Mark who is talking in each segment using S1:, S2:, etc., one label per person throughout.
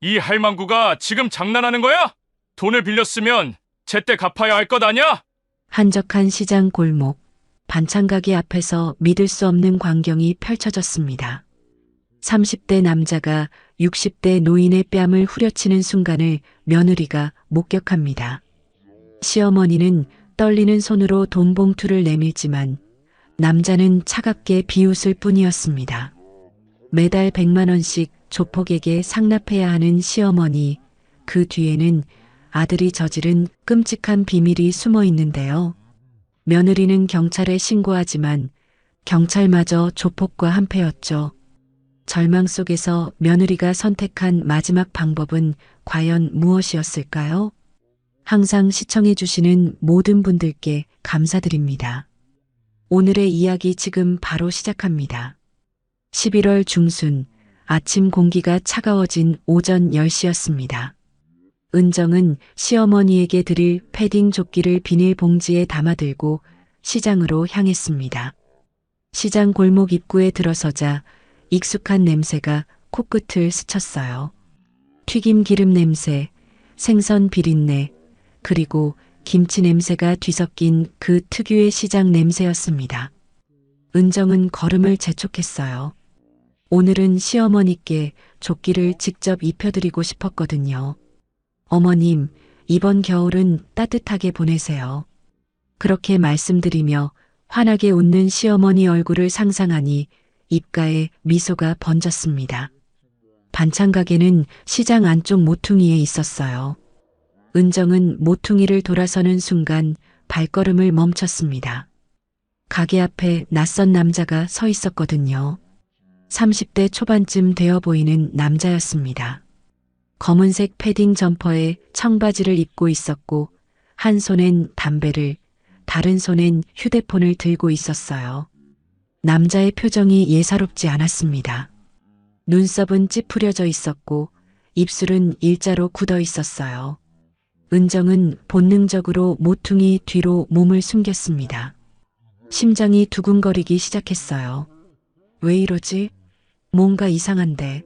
S1: 이 할망구가 지금 장난하는 거야? 돈을 빌렸으면 제때 갚아야 할 것 아냐?
S2: 한적한 시장 골목, 반찬 가게 앞에서 믿을 수 없는 광경이 펼쳐졌습니다. 30대 남자가 60대 노인의 뺨을 후려치는 순간을 며느리가 목격합니다. 시어머니는 떨리는 손으로 돈 봉투를 내밀지만 남자는 차갑게 비웃을 뿐이었습니다. 매달 100만 원씩 조폭에게 상납해야 하는 시어머니, 그 뒤에는 아들이 저지른 끔찍한 비밀이 숨어 있는데요. 며느리는 경찰에 신고하지만 경찰마저 조폭과 한패였죠. 절망 속에서 며느리가 선택한 마지막 방법은 과연 무엇이었을까요? 항상 시청해주시는 모든 분들께 감사드립니다. 오늘의 이야기 지금 바로 시작합니다. 11월 중순, 아침 공기가 차가워진 오전 10시였습니다. 은정은 시어머니에게 드릴 패딩 조끼를 비닐봉지에 담아들고 시장으로 향했습니다. 시장 골목 입구에 들어서자 익숙한 냄새가 코끝을 스쳤어요. 튀김 기름 냄새, 생선 비린내, 그리고 김치 냄새가 뒤섞인 그 특유의 시장 냄새였습니다. 은정은 걸음을 재촉했어요. 오늘은 시어머니께 조끼를 직접 입혀드리고 싶었거든요. 어머님, 이번 겨울은 따뜻하게 보내세요. 그렇게 말씀드리며 환하게 웃는 시어머니 얼굴을 상상하니 입가에 미소가 번졌습니다. 반찬 가게는 시장 안쪽 모퉁이에 있었어요. 은정은 모퉁이를 돌아서는 순간 발걸음을 멈췄습니다. 가게 앞에 낯선 남자가 서 있었거든요. 30대 초반쯤 되어 보이는 남자였습니다. 검은색 패딩 점퍼에 청바지를 입고 있었고 한 손엔 담배를, 다른 손엔 휴대폰을 들고 있었어요. 남자의 표정이 예사롭지 않았습니다. 눈썹은 찌푸려져 있었고 입술은 일자로 굳어 있었어요. 은정은 본능적으로 모퉁이 뒤로 몸을 숨겼습니다. 심장이 두근거리기 시작했어요. 왜 이러지? 뭔가 이상한데.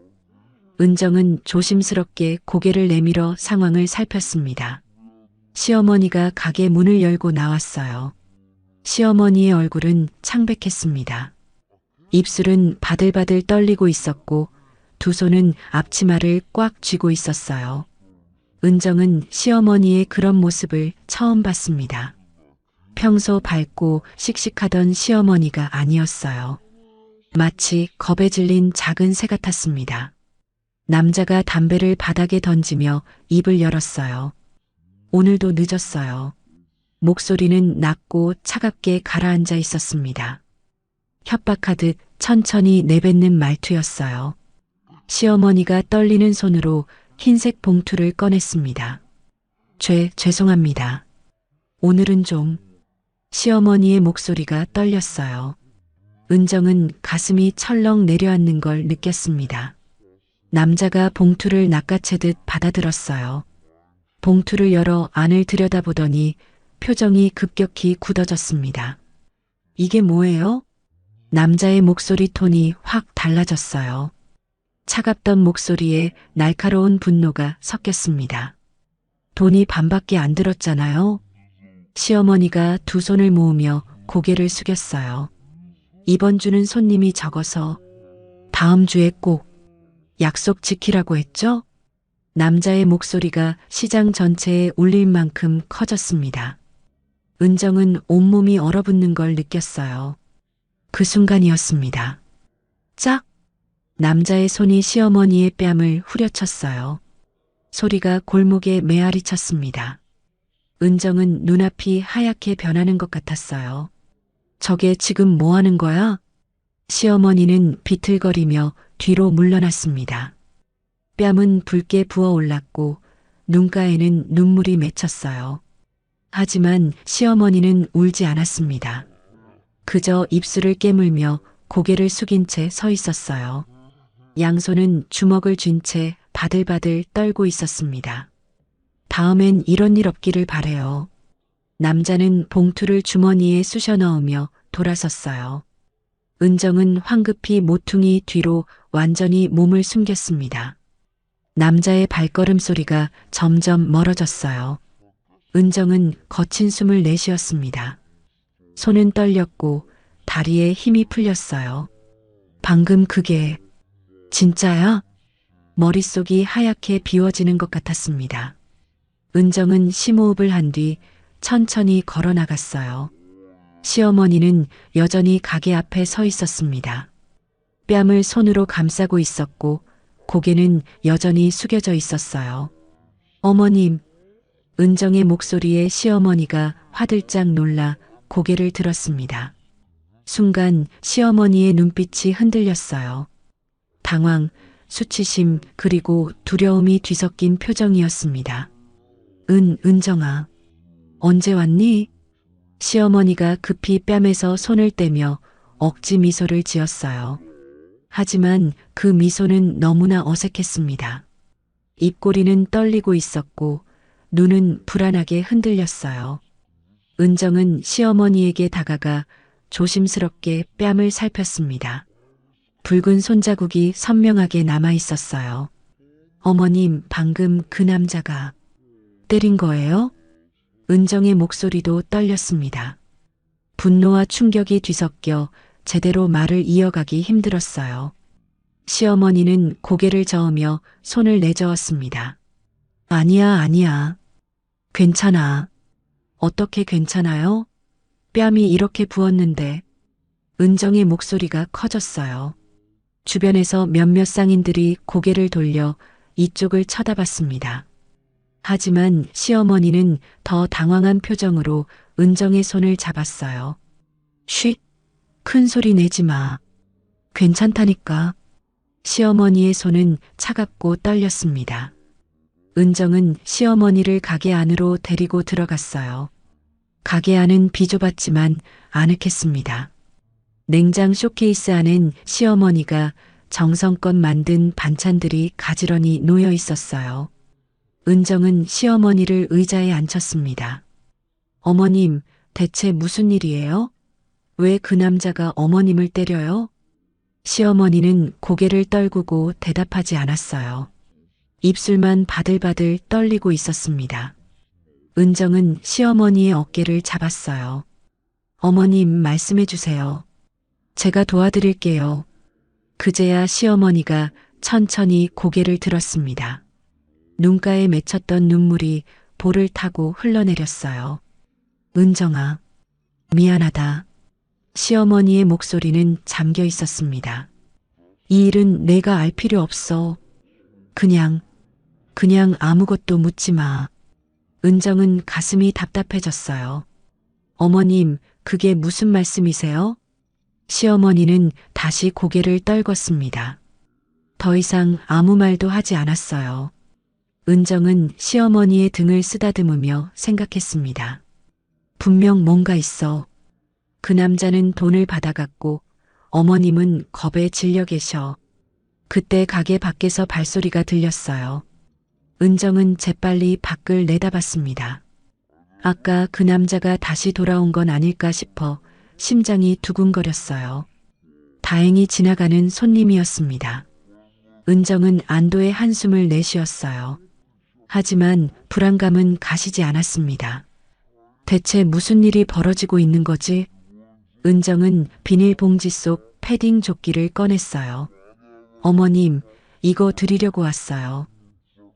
S2: 은정은 조심스럽게 고개를 내밀어 상황을 살폈습니다. 시어머니가 가게 문을 열고 나왔어요. 시어머니의 얼굴은 창백했습니다. 입술은 바들바들 떨리고 있었고 두 손은 앞치마를 꽉 쥐고 있었어요. 은정은 시어머니의 그런 모습을 처음 봤습니다. 평소 밝고 씩씩하던 시어머니가 아니었어요. 마치 겁에 질린 작은 새 같았습니다. 남자가 담배를 바닥에 던지며 입을 열었어요. 오늘도 늦었어요. 목소리는 낮고 차갑게 가라앉아 있었습니다. 협박하듯 천천히 내뱉는 말투였어요. 시어머니가 떨리는 손으로 흰색 봉투를 꺼냈습니다. 죄송합니다. 오늘은 좀. 시어머니의 목소리가 떨렸어요. 은정은 가슴이 철렁 내려앉는 걸 느꼈습니다. 남자가 봉투를 낚아채듯 받아들었어요. 봉투를 열어 안을 들여다보더니 표정이 급격히 굳어졌습니다. 이게 뭐예요? 남자의 목소리 톤이 확 달라졌어요. 차갑던 목소리에 날카로운 분노가 섞였습니다. 돈이 반밖에 안 들었잖아요. 시어머니가 두 손을 모으며 고개를 숙였어요. 이번 주는 손님이 적어서 다음 주에 꼭 약속 지키라고 했죠? 남자의 목소리가 시장 전체에 울릴 만큼 커졌습니다. 은정은 온몸이 얼어붙는 걸 느꼈어요. 그 순간이었습니다. 짝! 남자의 손이 시어머니의 뺨을 후려쳤어요. 소리가 골목에 메아리 쳤습니다. 은정은 눈앞이 하얗게 변하는 것 같았어요. 저게 지금 뭐 하는 거야? 시어머니는 비틀거리며 뒤로 물러났습니다. 뺨은 붉게 부어올랐고 눈가에는 눈물이 맺혔어요. 하지만 시어머니는 울지 않았습니다. 그저 입술을 깨물며 고개를 숙인 채 서 있었어요. 양손은 주먹을 쥔 채 바들바들 떨고 있었습니다. 다음엔 이런 일 없기를 바래요. 남자는 봉투를 주머니에 쑤셔 넣으며 돌아섰어요. 은정은 황급히 모퉁이 뒤로 완전히 몸을 숨겼습니다. 남자의 발걸음 소리가 점점 멀어졌어요. 은정은 거친 숨을 내쉬었습니다. 손은 떨렸고 다리에 힘이 풀렸어요. 방금 그게 진짜야? 머릿속이 하얗게 비워지는 것 같았습니다. 은정은 심호흡을 한 뒤 천천히 걸어 나갔어요. 시어머니는 여전히 가게 앞에 서 있었습니다. 뺨을 손으로 감싸고 있었고 고개는 여전히 숙여져 있었어요. 어머님, 은정의 목소리에 시어머니가 화들짝 놀라 고개를 들었습니다. 순간 시어머니의 눈빛이 흔들렸어요. 당황, 수치심 그리고 두려움이 뒤섞인 표정이었습니다. 은정아, 언제 왔니? 시어머니가 급히 뺨에서 손을 떼며 억지 미소를 지었어요. 하지만 그 미소는 너무나 어색했습니다. 입꼬리는 떨리고 있었고 눈은 불안하게 흔들렸어요. 은정은 시어머니에게 다가가 조심스럽게 뺨을 살폈습니다. 붉은 손자국이 선명하게 남아 있었어요. 어머님, 방금 그 남자가 때린 거예요? 은정의 목소리도 떨렸습니다. 분노와 충격이 뒤섞여 제대로 말을 이어가기 힘들었어요. 시어머니는 고개를 저으며 손을 내저었습니다. 아니야. 괜찮아. 어떻게 괜찮아요? 뺨이 이렇게 부었는데. 은정의 목소리가 커졌어요. 주변에서 몇몇 상인들이 고개를 돌려 이쪽을 쳐다봤습니다. 하지만 시어머니는 더 당황한 표정으로 은정의 손을 잡았어요. 쉿! 큰 소리 내지 마. 괜찮다니까. 시어머니의 손은 차갑고 떨렸습니다. 은정은 시어머니를 가게 안으로 데리고 들어갔어요. 가게 안은 비좁았지만 아늑했습니다. 냉장 쇼케이스 안엔 시어머니가 정성껏 만든 반찬들이 가지런히 놓여 있었어요. 은정은 시어머니를 의자에 앉혔습니다. 어머님, 대체 무슨 일이에요? 왜 그 남자가 어머님을 때려요? 시어머니는 고개를 떨구고 대답하지 않았어요. 입술만 바들바들 떨리고 있었습니다. 은정은 시어머니의 어깨를 잡았어요. 어머님, 말씀해 주세요. 제가 도와드릴게요. 그제야 시어머니가 천천히 고개를 들었습니다. 눈가에 맺혔던 눈물이 볼을 타고 흘러내렸어요. 은정아, 미안하다. 시어머니의 목소리는 잠겨 있었습니다. 이 일은 내가 알 필요 없어. 그냥 아무것도 묻지 마. 은정은 가슴이 답답해졌어요. 어머님, 그게 무슨 말씀이세요? 시어머니는 다시 고개를 떨궜습니다. 더 이상 아무 말도 하지 않았어요. 은정은 시어머니의 등을 쓰다듬으며 생각했습니다. 분명 뭔가 있어. 그 남자는 돈을 받아갔고 어머님은 겁에 질려 계셔. 그때 가게 밖에서 발소리가 들렸어요. 은정은 재빨리 밖을 내다봤습니다. 아까 그 남자가 다시 돌아온 건 아닐까 싶어 심장이 두근거렸어요. 다행히 지나가는 손님이었습니다. 은정은 안도의 한숨을 내쉬었어요. 하지만 불안감은 가시지 않았습니다. 대체 무슨 일이 벌어지고 있는 거지? 은정은 비닐봉지 속 패딩 조끼를 꺼냈어요. 어머님, 이거 드리려고 왔어요.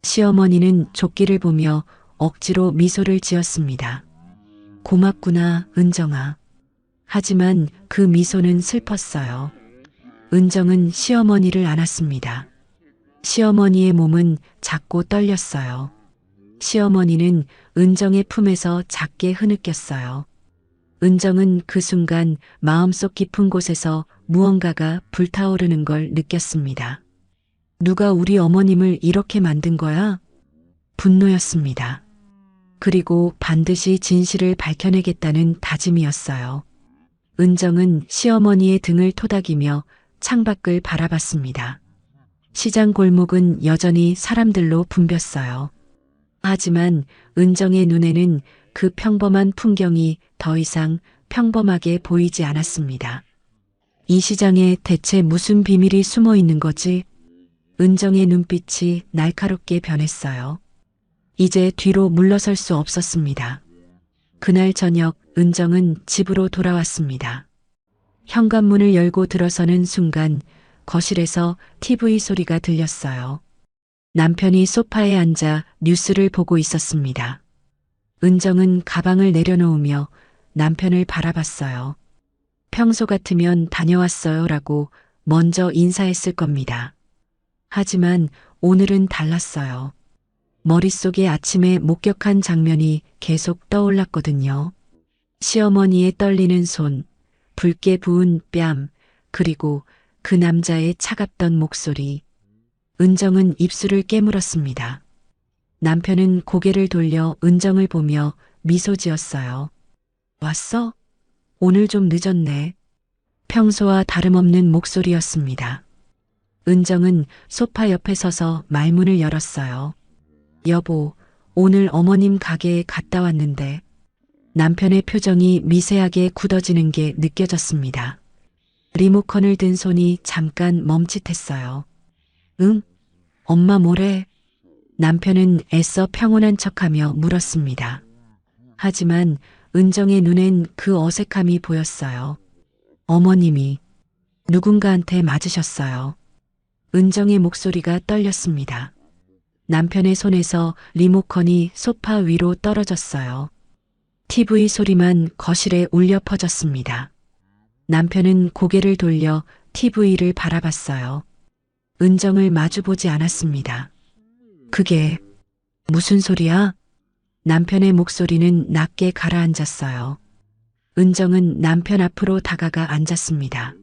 S2: 시어머니는 조끼를 보며 억지로 미소를 지었습니다. 고맙구나, 은정아. 하지만 그 미소는 슬펐어요. 은정은 시어머니를 안았습니다. 시어머니의 몸은 작고 떨렸어요. 시어머니는 은정의 품에서 작게 흐느꼈어요. 은정은 그 순간 마음속 깊은 곳에서 무언가가 불타오르는 걸 느꼈습니다. 누가 우리 어머님을 이렇게 만든 거야? 분노였습니다. 그리고 반드시 진실을 밝혀내겠다는 다짐이었어요. 은정은 시어머니의 등을 토닥이며 창밖을 바라봤습니다. 시장 골목은 여전히 사람들로 붐볐어요. 하지만 은정의 눈에는 그 평범한 풍경이 더 이상 평범하게 보이지 않았습니다. 이 시장에 대체 무슨 비밀이 숨어 있는 거지? 은정의 눈빛이 날카롭게 변했어요. 이제 뒤로 물러설 수 없었습니다. 그날 저녁 은정은 집으로 돌아왔습니다. 현관문을 열고 들어서는 순간 거실에서 TV 소리가 들렸어요. 남편이 소파에 앉아 뉴스를 보고 있었습니다. 은정은 가방을 내려놓으며 남편을 바라봤어요. 평소 같으면 다녀왔어요 라고 먼저 인사했을 겁니다. 하지만 오늘은 달랐어요. 머릿속에 아침에 목격한 장면이 계속 떠올랐거든요. 시어머니의 떨리는 손, 붉게 부은 뺨, 그리고 그 남자의 차갑던 목소리. 은정은 입술을 깨물었습니다. 남편은 고개를 돌려 은정을 보며 미소 지었어요. 왔어? 오늘 좀 늦었네. 평소와 다름없는 목소리였습니다. 은정은 소파 옆에 서서 말문을 열었어요. 여보, 오늘 어머님 가게에 갔다 왔는데. 남편의 표정이 미세하게 굳어지는 게 느껴졌습니다. 리모컨을 든 손이 잠깐 멈칫했어요. 응? 엄마 뭐래? 남편은 애써 평온한 척하며 물었습니다. 하지만 은정의 눈엔 그 어색함이 보였어요. 어머님이 누군가한테 맞으셨어요. 은정의 목소리가 떨렸습니다. 남편의 손에서 리모컨이 소파 위로 떨어졌어요. TV 소리만 거실에 울려 퍼졌습니다. 남편은 고개를 돌려 TV를 바라봤어요. 은정을 마주보지 않았습니다. 그게 무슨 소리야? 남편의 목소리는 낮게 가라앉았어요. 은정은 남편 앞으로 다가가 앉았습니다.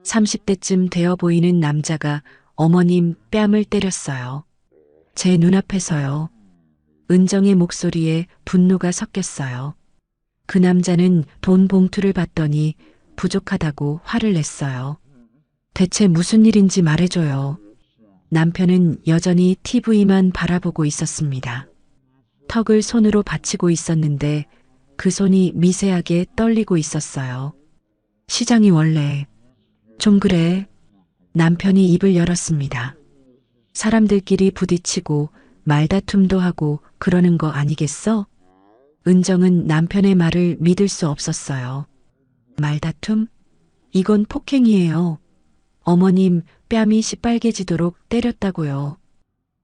S2: 30대쯤 되어 보이는 남자가 어머님 뺨을 때렸어요. 제 눈앞에서요. 은정의 목소리에 분노가 섞였어요. 그 남자는 돈 봉투를 받더니 부족하다고 화를 냈어요. 대체 무슨 일인지 말해줘요. 남편은 여전히 TV만 바라보고 있었습니다. 턱을 손으로 받치고 있었는데 그 손이 미세하게 떨리고 있었어요. 시장이 원래 좀 그래. 남편이 입을 열었습니다. 사람들끼리 부딪히고 말다툼도 하고 그러는 거 아니겠어? 은정은 남편의 말을 믿을 수 없었어요. 말다툼? 이건 폭행이에요. 어머님 뺨이 시빨개지도록 때렸다고요.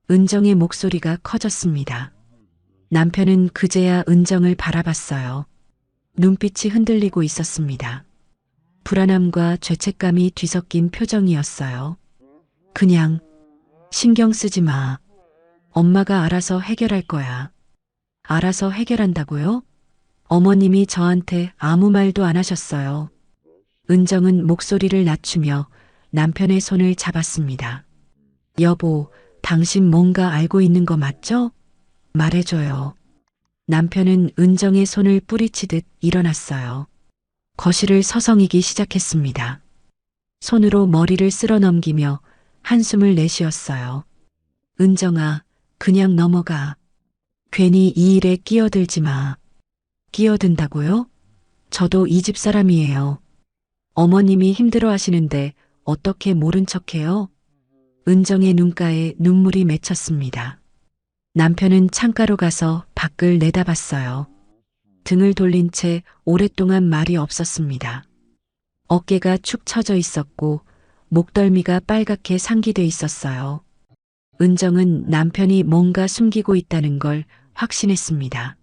S2: 은정의 목소리가 커졌습니다. 남편은 그제야 은정을 바라봤어요. 눈빛이 흔들리고 있었습니다. 불안함과 죄책감이 뒤섞인 표정이었어요. 그냥 신경 쓰지 마. 엄마가 알아서 해결할 거야. 알아서 해결한다고요? 어머님이 저한테 아무 말도 안 하셨어요. 은정은 목소리를 낮추며 남편의 손을 잡았습니다. 여보, 당신 뭔가 알고 있는 거 맞죠? 말해줘요. 남편은 은정의 손을 뿌리치듯 일어났어요. 거실을 서성이기 시작했습니다. 손으로 머리를 쓸어 넘기며 한숨을 내쉬었어요. 은정아, 그냥 넘어가. 괜히 이 일에 끼어들지 마. 끼어든다고요? 저도 이 집 사람이에요. 어머님이 힘들어 하시는데 어떻게 모른 척해요? 은정의 눈가에 눈물이 맺혔습니다. 남편은 창가로 가서 밖을 내다봤어요. 등을 돌린 채 오랫동안 말이 없었습니다. 어깨가 축 처져 있었고 목덜미가 빨갛게 상기돼 있었어요. 은정은 남편이 뭔가 숨기고 있다는 걸 확신했습니다.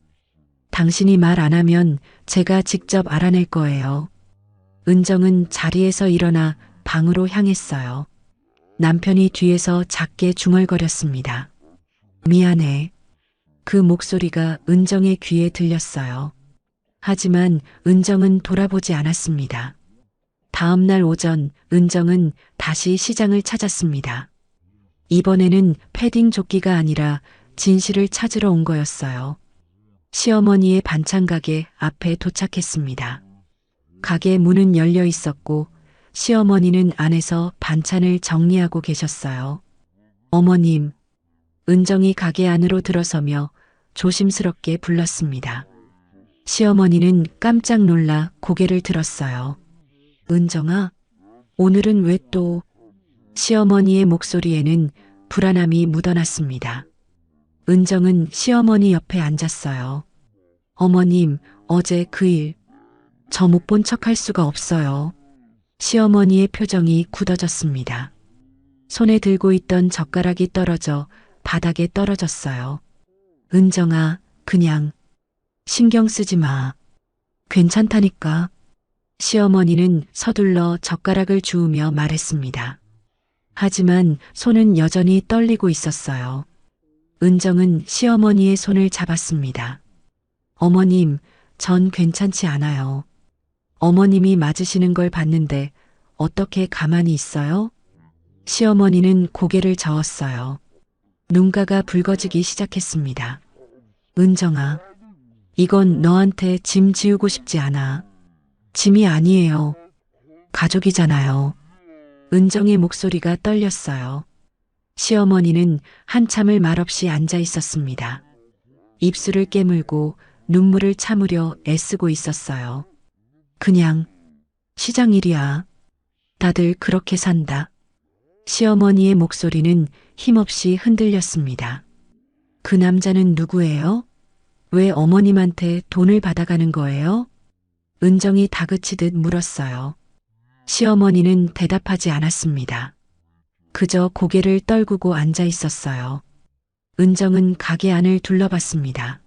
S2: 당신이 말 안 하면 제가 직접 알아낼 거예요. 은정은 자리에서 일어나 방으로 향했어요. 남편이 뒤에서 작게 중얼거렸습니다. 미안해. 그 목소리가 은정의 귀에 들렸어요. 하지만 은정은 돌아보지 않았습니다. 다음 날 오전 은정은 다시 시장을 찾았습니다. 이번에는 패딩 조끼가 아니라 진실을 찾으러 온 거였어요. 시어머니의 반찬 가게 앞에 도착했습니다. 가게 문은 열려 있었고 시어머니는 안에서 반찬을 정리하고 계셨어요. 어머님, 은정이 가게 안으로 들어서며 조심스럽게 불렀습니다. 시어머니는 깜짝 놀라 고개를 들었어요. 은정아, 오늘은 왜 또... 시어머니의 목소리에는 불안함이 묻어났습니다. 은정은 시어머니 옆에 앉았어요. 어머님, 어제 그 일, 저 못 본 척 할 수가 없어요. 시어머니의 표정이 굳어졌습니다. 손에 들고 있던 젓가락이 떨어져 바닥에 떨어졌어요. 은정아, 그냥 신경 쓰지 마. 괜찮다니까. 시어머니는 서둘러 젓가락을 주우며 말했습니다. 하지만 손은 여전히 떨리고 있었어요. 은정은 시어머니의 손을 잡았습니다. 어머님, 전 괜찮지 않아요. 어머님이 맞으시는 걸 봤는데 어떻게 가만히 있어요? 시어머니는 고개를 저었어요. 눈가가 붉어지기 시작했습니다. 은정아, 이건 너한테 짐 지우고 싶지 않아. 짐이 아니에요. 가족이잖아요. 은정의 목소리가 떨렸어요. 시어머니는 한참을 말없이 앉아 있었습니다. 입술을 깨물고 눈물을 참으려 애쓰고 있었어요. 그냥 시장 일이야. 다들 그렇게 산다. 시어머니의 목소리는 힘없이 흔들렸습니다. 그 남자는 누구예요? 왜 어머님한테 돈을 받아가는 거예요? 은정이 다그치듯 물었어요. 시어머니는 대답하지 않았습니다. 그저 고개를 떨구고 앉아 있었어요. 은정은 가게 안을 둘러봤습니다.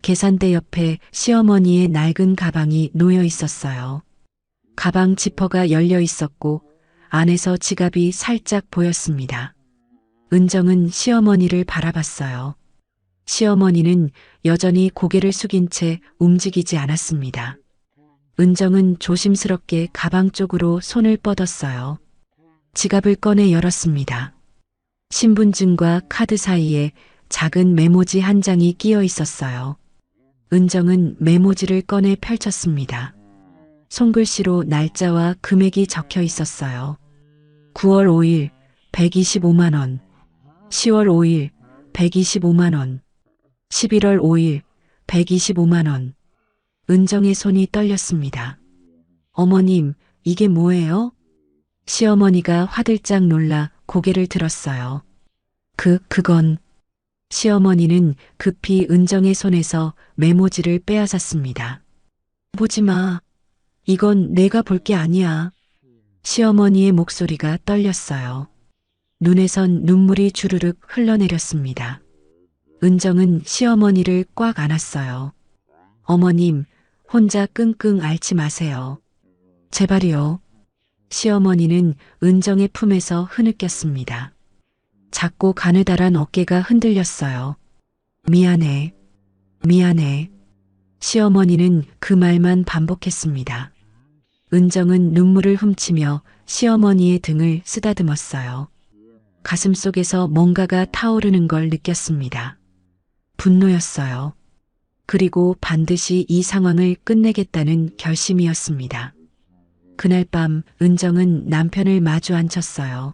S2: 계산대 옆에 시어머니의 낡은 가방이 놓여 있었어요. 가방 지퍼가 열려 있었고 안에서 지갑이 살짝 보였습니다. 은정은 시어머니를 바라봤어요. 시어머니는 여전히 고개를 숙인 채 움직이지 않았습니다. 은정은 조심스럽게 가방 쪽으로 손을 뻗었어요. 지갑을 꺼내 열었습니다. 신분증과 카드 사이에 작은 메모지 한 장이 끼어 있었어요. 은정은 메모지를 꺼내 펼쳤습니다. 손글씨로 날짜와 금액이 적혀 있었어요. 9월 5일 125만 원, 10월 5일 125만 원, 11월 5일 125만 원. 은정의 손이 떨렸습니다. 어머님, 이게 뭐예요? 시어머니가 화들짝 놀라 고개를 들었어요. 그건. 시어머니는 급히 은정의 손에서 메모지를 빼앗았습니다. 보지 마. 이건 내가 볼 게 아니야. 시어머니의 목소리가 떨렸어요. 눈에선 눈물이 주르륵 흘러내렸습니다. 은정은 시어머니를 꽉 안았어요. 어머님, 혼자 끙끙 앓지 마세요. 제발이요. 시어머니는 은정의 품에서 흐느꼈습니다. 작고 가느다란 어깨가 흔들렸어요. 미안해. 미안해. 시어머니는 그 말만 반복했습니다. 은정은 눈물을 훔치며 시어머니의 등을 쓰다듬었어요. 가슴속에서 뭔가가 타오르는 걸 느꼈습니다. 분노였어요. 그리고 반드시 이 상황을 끝내겠다는 결심이었습니다. 그날 밤 은정은 남편을 마주 앉혔어요.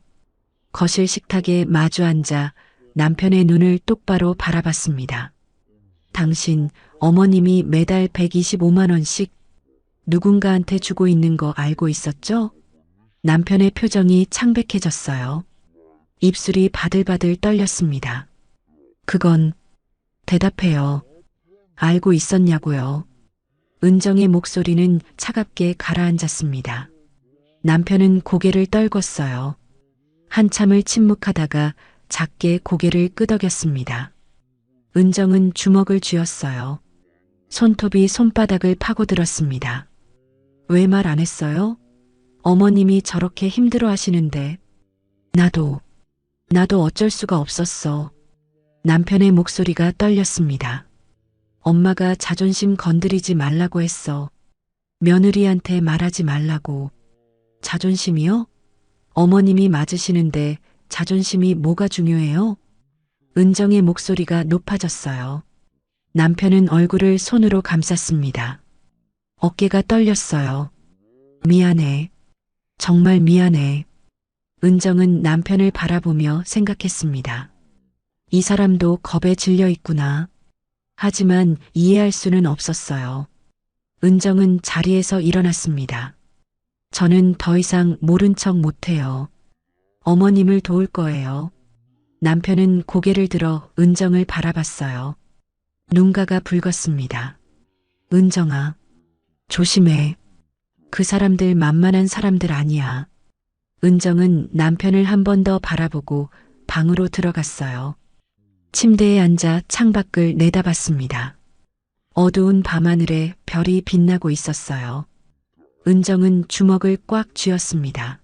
S2: 거실 식탁에 마주 앉아 남편의 눈을 똑바로 바라봤습니다. 당신 어머님이 매달 125만 원씩 누군가한테 주고 있는 거 알고 있었죠? 남편의 표정이 창백해졌어요. 입술이 바들바들 떨렸습니다. 그건 대답해요. 알고 있었냐고요. 은정의 목소리는 차갑게 가라앉았습니다. 남편은 고개를 떨궜어요. 한참을 침묵하다가 작게 고개를 끄덕였습니다. 은정은 주먹을 쥐었어요. 손톱이 손바닥을 파고들었습니다. 왜 말 안 했어요? 어머님이 저렇게 힘들어 하시는데. 나도 어쩔 수가 없었어. 남편의 목소리가 떨렸습니다. 엄마가 자존심 건드리지 말라고 했어. 며느리한테 말하지 말라고. 자존심이요? 어머님이 맞으시는데 자존심이 뭐가 중요해요? 은정의 목소리가 높아졌어요. 남편은 얼굴을 손으로 감쌌습니다. 어깨가 떨렸어요. 미안해. 정말 미안해. 은정은 남편을 바라보며 생각했습니다. 이 사람도 겁에 질려 있구나. 하지만 이해할 수는 없었어요. 은정은 자리에서 일어났습니다. 저는 더 이상 모른 척 못해요. 어머님을 도울 거예요. 남편은 고개를 들어 은정을 바라봤어요. 눈가가 붉었습니다. 은정아, 조심해. 그 사람들 만만한 사람들 아니야. 은정은 남편을 한 번 더 바라보고 방으로 들어갔어요. 침대에 앉아 창밖을 내다봤습니다. 어두운 밤하늘에 별이 빛나고 있었어요. 은정은 주먹을 꽉 쥐었습니다.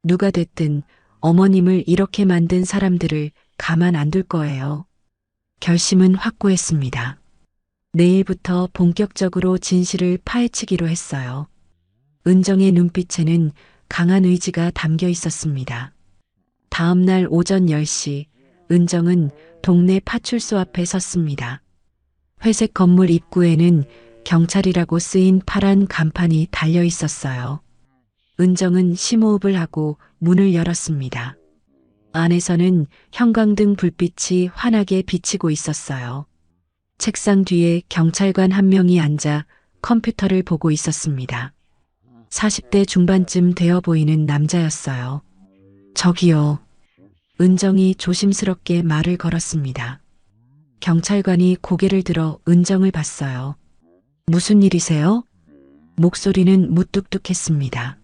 S2: 누가 됐든 어머님을 이렇게 만든 사람들을 가만 안 둘 거예요. 결심은 확고했습니다. 내일부터 본격적으로 진실을 파헤치기로 했어요. 은정의 눈빛에는 강한 의지가 담겨 있었습니다. 다음 날 오전 10시, 은정은 동네 파출소 앞에 섰습니다. 회색 건물 입구에는 경찰이라고 쓰인 파란 간판이 달려 있었어요. 은정은 심호흡을 하고 문을 열었습니다. 안에서는 형광등 불빛이 환하게 비치고 있었어요. 책상 뒤에 경찰관 한 명이 앉아 컴퓨터를 보고 있었습니다. 40대 중반쯤 되어 보이는 남자였어요. 저기요. 은정이 조심스럽게 말을 걸었습니다. 경찰관이 고개를 들어 은정을 봤어요. 무슨 일이세요? 목소리는 무뚝뚝했습니다.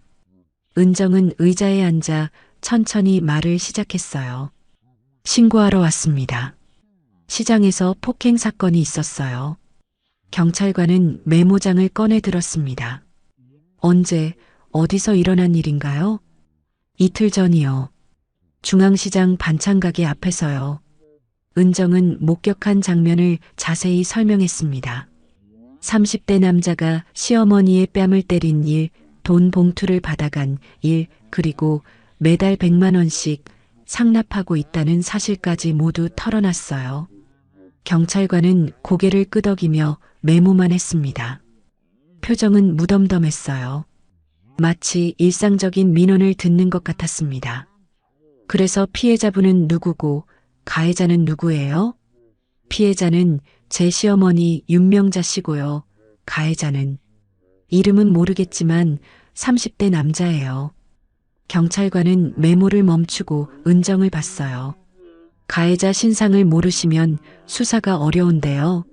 S2: 은정은 의자에 앉아 천천히 말을 시작했어요. 신고하러 왔습니다. 시장에서 폭행 사건이 있었어요. 경찰관은 메모장을 꺼내 들었습니다. 언제, 어디서 일어난 일인가요? 이틀 전이요. 중앙시장 반찬가게 앞에서요. 은정은 목격한 장면을 자세히 설명했습니다. 30대 남자가 시어머니의 뺨을 때린 일, 돈 봉투를 받아간 일, 그리고 매달 100만 원씩 상납하고 있다는 사실까지 모두 털어놨어요. 경찰관은 고개를 끄덕이며 메모만 했습니다. 표정은 무덤덤했어요. 마치 일상적인 민원을 듣는 것 같았습니다. 그래서 피해자분은 누구고 가해자는 누구예요? 피해자는 제 시어머니 윤명자 씨고요. 가해자는 이름은 모르겠지만 30대 남자예요. 경찰관은 메모를 멈추고 은정을 봤어요. 가해자 신상을 모르시면 수사가 어려운데요.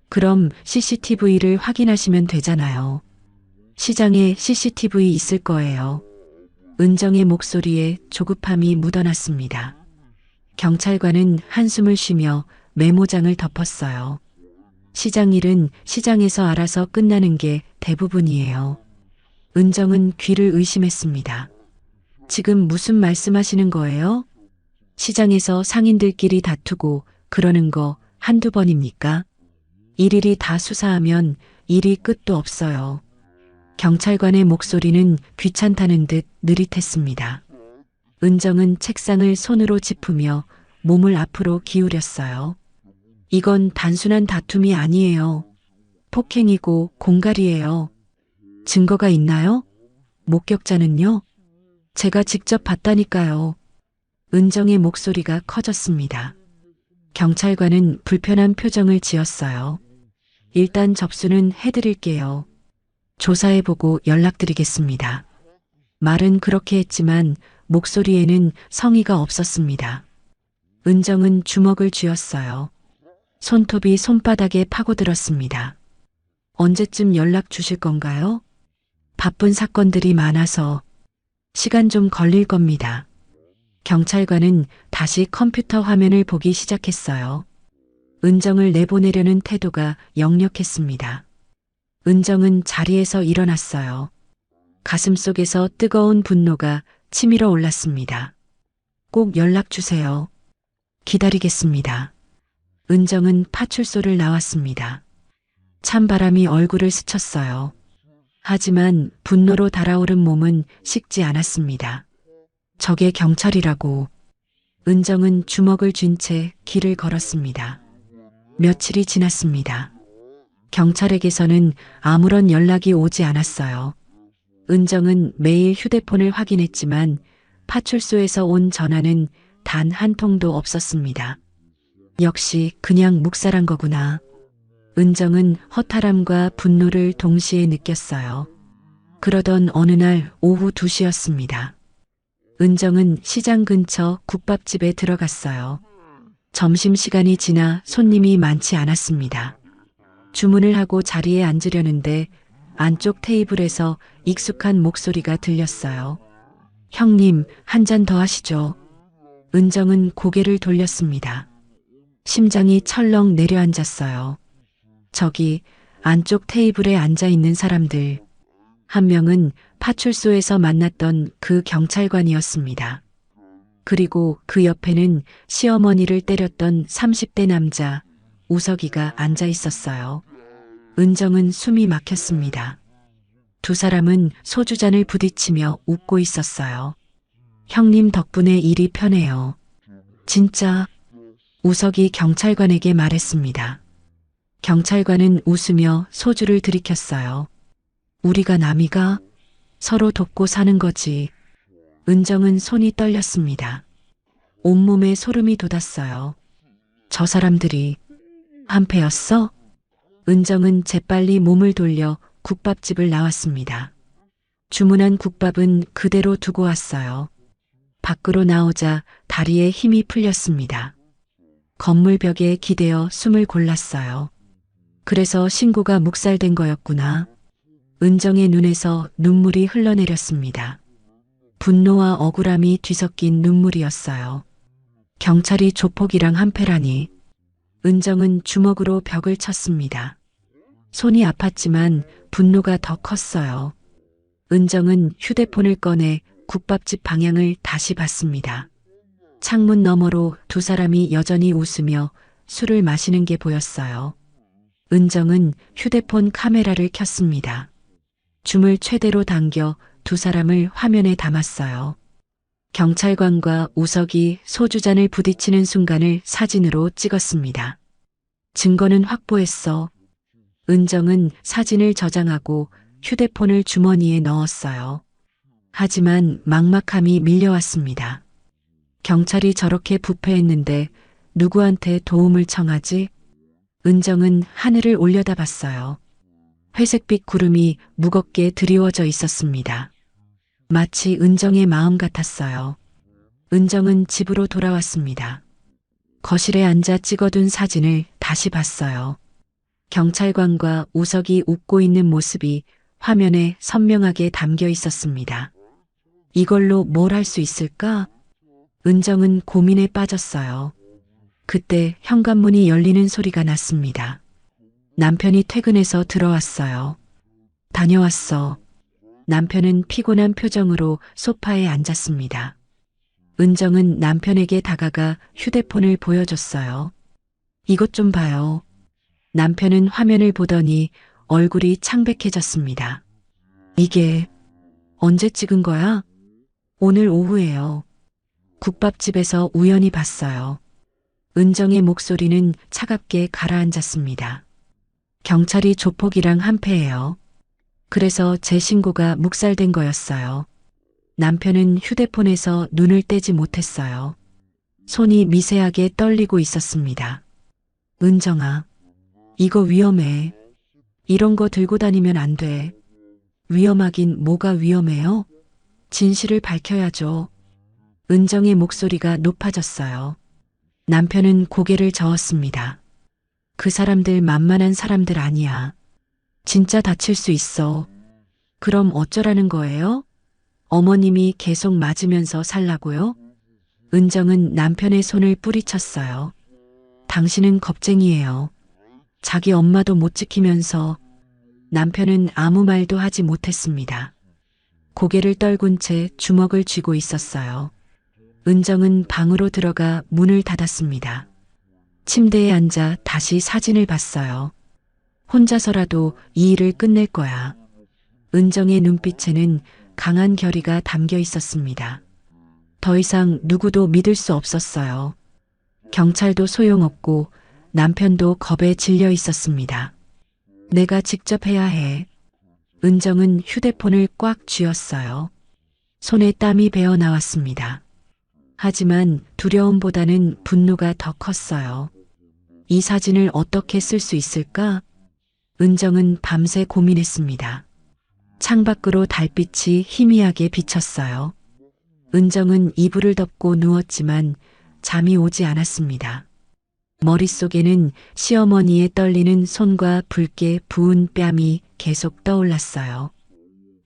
S2: 그럼 CCTV를 확인하시면 되잖아요. 시장에 CCTV 있을 거예요. 은정의 목소리에 조급함이 묻어났습니다. 경찰관은 한숨을 쉬며 메모장을 덮었어요. 시장 일은 시장에서 알아서 끝나는 게 대부분이에요. 은정은 귀를 의심했습니다. 지금 무슨 말씀하시는 거예요? 시장에서 상인들끼리 다투고 그러는 거 한두 번입니까? 일일이 다 수사하면 일이 끝도 없어요. 경찰관의 목소리는 귀찮다는 듯 느릿했습니다. 은정은 책상을 손으로 짚으며 몸을 앞으로 기울였어요. 이건 단순한 다툼이 아니에요. 폭행이고 공갈이에요. 증거가 있나요? 목격자는요? 제가 직접 봤다니까요. 은정의 목소리가 커졌습니다. 경찰관은 불편한 표정을 지었어요. 일단 접수는 해드릴게요. 조사해보고 연락드리겠습니다. 말은 그렇게 했지만 목소리에는 성의가 없었습니다. 은정은 주먹을 쥐었어요. 손톱이 손바닥에 파고들었습니다. 언제쯤 연락 주실 건가요? 바쁜 사건들이 많아서 시간 좀 걸릴 겁니다. 경찰관은 다시 컴퓨터 화면을 보기 시작했어요. 은정을 내보내려는 태도가 역력했습니다. 은정은 자리에서 일어났어요. 가슴속에서 뜨거운 분노가 치밀어 올랐습니다. 꼭 연락 주세요. 기다리겠습니다. 은정은 파출소를 나왔습니다. 찬바람이 얼굴을 스쳤어요. 하지만 분노로 달아오른 몸은 식지 않았습니다. 저게 경찰이라고. 은정은 주먹을 쥔 채 길을 걸었습니다. 며칠이 지났습니다. 경찰에게서는 아무런 연락이 오지 않았어요. 은정은 매일 휴대폰을 확인했지만 파출소에서 온 전화는 단 한 통도 없었습니다. 역시 그냥 묵살한 거구나. 은정은 허탈함과 분노를 동시에 느꼈어요. 그러던 어느 날 오후 2시였습니다. 은정은 시장 근처 국밥집에 들어갔어요. 점심시간이 지나 손님이 많지 않았습니다. 주문을 하고 자리에 앉으려는데 안쪽 테이블에서 익숙한 목소리가 들렸어요. 형님, 한 잔 더 하시죠. 은정은 고개를 돌렸습니다. 심장이 철렁 내려앉았어요. 저기 안쪽 테이블에 앉아 있는 사람들. 한 명은 파출소에서 만났던 그 경찰관이었습니다. 그리고 그 옆에는 시어머니를 때렸던 30대 남자 우석이가 앉아 있었어요. 은정은 숨이 막혔습니다. 두 사람은 소주잔을 부딪히며 웃고 있었어요. 형님 덕분에 일이 편해요. 진짜? 우석이 경찰관에게 말했습니다. 경찰관은 웃으며 소주를 들이켰어요. 우리가 남이가 서로 돕고 사는 거지. 은정은 손이 떨렸습니다. 온몸에 소름이 돋았어요. 저 사람들이 한패였어? 은정은 재빨리 몸을 돌려 국밥집을 나왔습니다. 주문한 국밥은 그대로 두고 왔어요. 밖으로 나오자 다리에 힘이 풀렸습니다. 건물 벽에 기대어 숨을 골랐어요. 그래서 신고가 묵살된 거였구나. 은정의 눈에서 눈물이 흘러내렸습니다. 분노와 억울함이 뒤섞인 눈물이었어요. 경찰이 조폭이랑 한패라니. 은정은 주먹으로 벽을 쳤습니다. 손이 아팠지만 분노가 더 컸어요. 은정은 휴대폰을 꺼내 국밥집 방향을 다시 봤습니다. 창문 너머로 두 사람이 여전히 웃으며 술을 마시는 게 보였어요. 은정은 휴대폰 카메라를 켰습니다. 줌을 최대로 당겨 두 사람을 화면에 담았어요. 경찰관과 우석이 소주잔을 부딪히는 순간을 사진으로 찍었습니다. 증거는 확보했어. 은정은 사진을 저장하고 휴대폰을 주머니에 넣었어요. 하지만 막막함이 밀려왔습니다. 경찰이 저렇게 부패했는데 누구한테 도움을 청하지? 은정은 하늘을 올려다봤어요. 회색빛 구름이 무겁게 드리워져 있었습니다. 마치 은정의 마음 같았어요. 은정은 집으로 돌아왔습니다. 거실에 앉아 찍어둔 사진을 다시 봤어요. 경찰관과 우석이 웃고 있는 모습이 화면에 선명하게 담겨 있었습니다. 이걸로 뭘 할 수 있을까? 은정은 고민에 빠졌어요. 그때 현관문이 열리는 소리가 났습니다. 남편이 퇴근해서 들어왔어요. 다녀왔어. 남편은 피곤한 표정으로 소파에 앉았습니다. 은정은 남편에게 다가가 휴대폰을 보여줬어요. 이것 좀 봐요. 남편은 화면을 보더니 얼굴이 창백해졌습니다. 이게 언제 찍은 거야? 오늘 오후에요. 국밥집에서 우연히 봤어요. 은정의 목소리는 차갑게 가라앉았습니다. 경찰이 조폭이랑 한패예요. 그래서 제 신고가 묵살된 거였어요. 남편은 휴대폰에서 눈을 떼지 못했어요. 손이 미세하게 떨리고 있었습니다. 은정아, 이거 위험해. 이런 거 들고 다니면 안 돼. 위험하긴 뭐가 위험해요? 진실을 밝혀야죠. 은정의 목소리가 높아졌어요. 남편은 고개를 저었습니다. 그 사람들 만만한 사람들 아니야. 진짜 다칠 수 있어. 그럼 어쩌라는 거예요? 어머님이 계속 맞으면서 살라고요? 은정은 남편의 손을 뿌리쳤어요. 당신은 겁쟁이에요. 자기 엄마도 못 지키면서. 남편은 아무 말도 하지 못했습니다. 고개를 떨군 채 주먹을 쥐고 있었어요. 은정은 방으로 들어가 문을 닫았습니다. 침대에 앉아 다시 사진을 봤어요. 혼자서라도 이 일을 끝낼 거야. 은정의 눈빛에는 강한 결의가 담겨 있었습니다. 더 이상 누구도 믿을 수 없었어요. 경찰도 소용없고 남편도 겁에 질려 있었습니다. 내가 직접 해야 해. 은정은 휴대폰을 꽉 쥐었어요. 손에 땀이 배어 나왔습니다. 하지만 두려움보다는 분노가 더 컸어요. 이 사진을 어떻게 쓸 수 있을까? 은정은 밤새 고민했습니다. 창밖으로 달빛이 희미하게 비쳤어요. 은정은 이불을 덮고 누웠지만 잠이 오지 않았습니다. 머릿속에는 시어머니의 떨리는 손과 붉게 부은 뺨이 계속 떠올랐어요.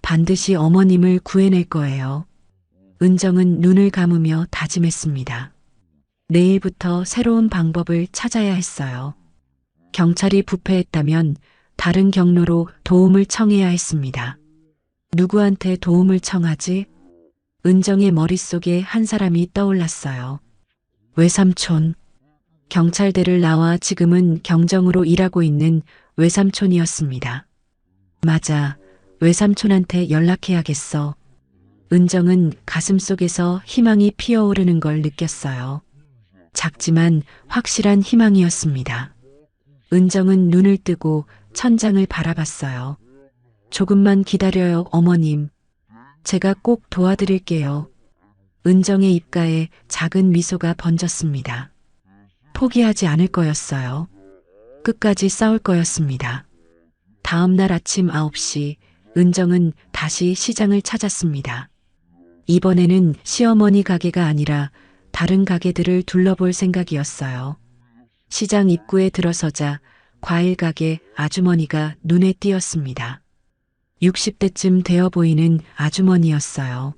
S2: 반드시 어머님을 구해낼 거예요. 은정은 눈을 감으며 다짐했습니다. 내일부터 새로운 방법을 찾아야 했어요. 경찰이 부패했다면 다른 경로로 도움을 청해야 했습니다. 누구한테 도움을 청하지? 은정의 머릿속에 한 사람이 떠올랐어요. 외삼촌. 경찰대를 나와 지금은 경정으로 일하고 있는 외삼촌이었습니다. 맞아, 외삼촌한테 연락해야겠어. 은정은 가슴속에서 희망이 피어오르는 걸 느꼈어요. 작지만 확실한 희망이었습니다. 은정은 눈을 뜨고 천장을 바라봤어요. 조금만 기다려요, 어머님. 제가 꼭 도와드릴게요. 은정의 입가에 작은 미소가 번졌습니다. 포기하지 않을 거였어요. 끝까지 싸울 거였습니다. 다음 날 아침 9시, 은정은 다시 시장을 찾았습니다. 이번에는 시어머니 가게가 아니라 다른 가게들을 둘러볼 생각이었어요. 시장 입구에 들어서자 과일 가게 아주머니가 눈에 띄었습니다. 60대쯤 되어 보이는 아주머니였어요.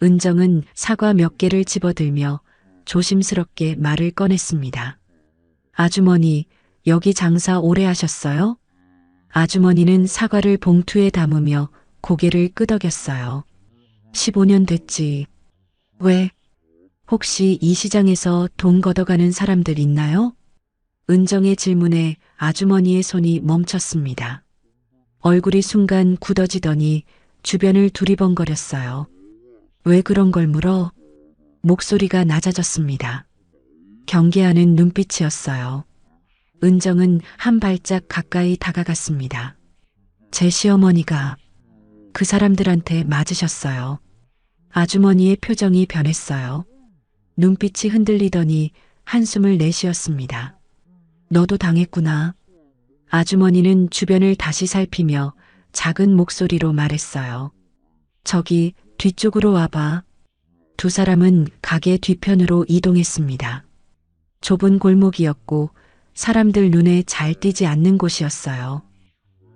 S2: 은정은 사과 몇 개를 집어들며 조심스럽게 말을 꺼냈습니다. 아주머니, 여기 장사 오래 하셨어요? 아주머니는 사과를 봉투에 담으며 고개를 끄덕였어요. 15년 됐지. 왜? 혹시 이 시장에서 돈 걷어가는 사람들 있나요? 은정의 질문에 아주머니의 손이 멈췄습니다. 얼굴이 순간 굳어지더니 주변을 두리번거렸어요. 왜 그런 걸 물어? 목소리가 낮아졌습니다. 경계하는 눈빛이었어요. 은정은 한 발짝 가까이 다가갔습니다. 제 시어머니가 그 사람들한테 맞으셨어요. 아주머니의 표정이 변했어요. 눈빛이 흔들리더니 한숨을 내쉬었습니다. 너도 당했구나. 아주머니는 주변을 다시 살피며 작은 목소리로 말했어요. 저기 뒤쪽으로 와봐. 두 사람은 가게 뒤편으로 이동했습니다. 좁은 골목이었고 사람들 눈에 잘 띄지 않는 곳이었어요.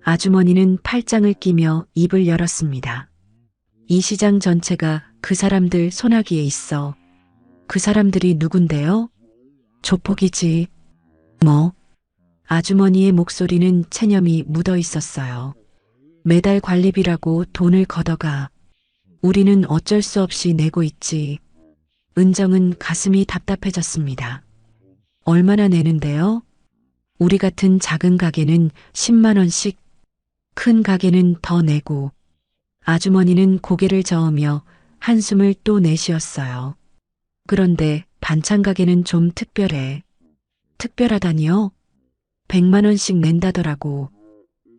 S2: 아주머니는 팔짱을 끼며 입을 열었습니다. 이 시장 전체가 그 사람들 손아귀에 있어. 그 사람들이 누군데요? 조폭이지. 뭐? 아주머니의 목소리는 체념이 묻어 있었어요. 매달 관리비라고 돈을 걷어가. 우리는 어쩔 수 없이 내고 있지. 은정은 가슴이 답답해졌습니다. 얼마나 내는데요? 우리 같은 작은 가게는 10만 원씩, 큰 가게는 더 내고. 아주머니는 고개를 저으며 한숨을 또 내쉬었어요. 그런데 반찬 가게는 좀 특별해. 특별하다니요? 100만 원씩 낸다더라고.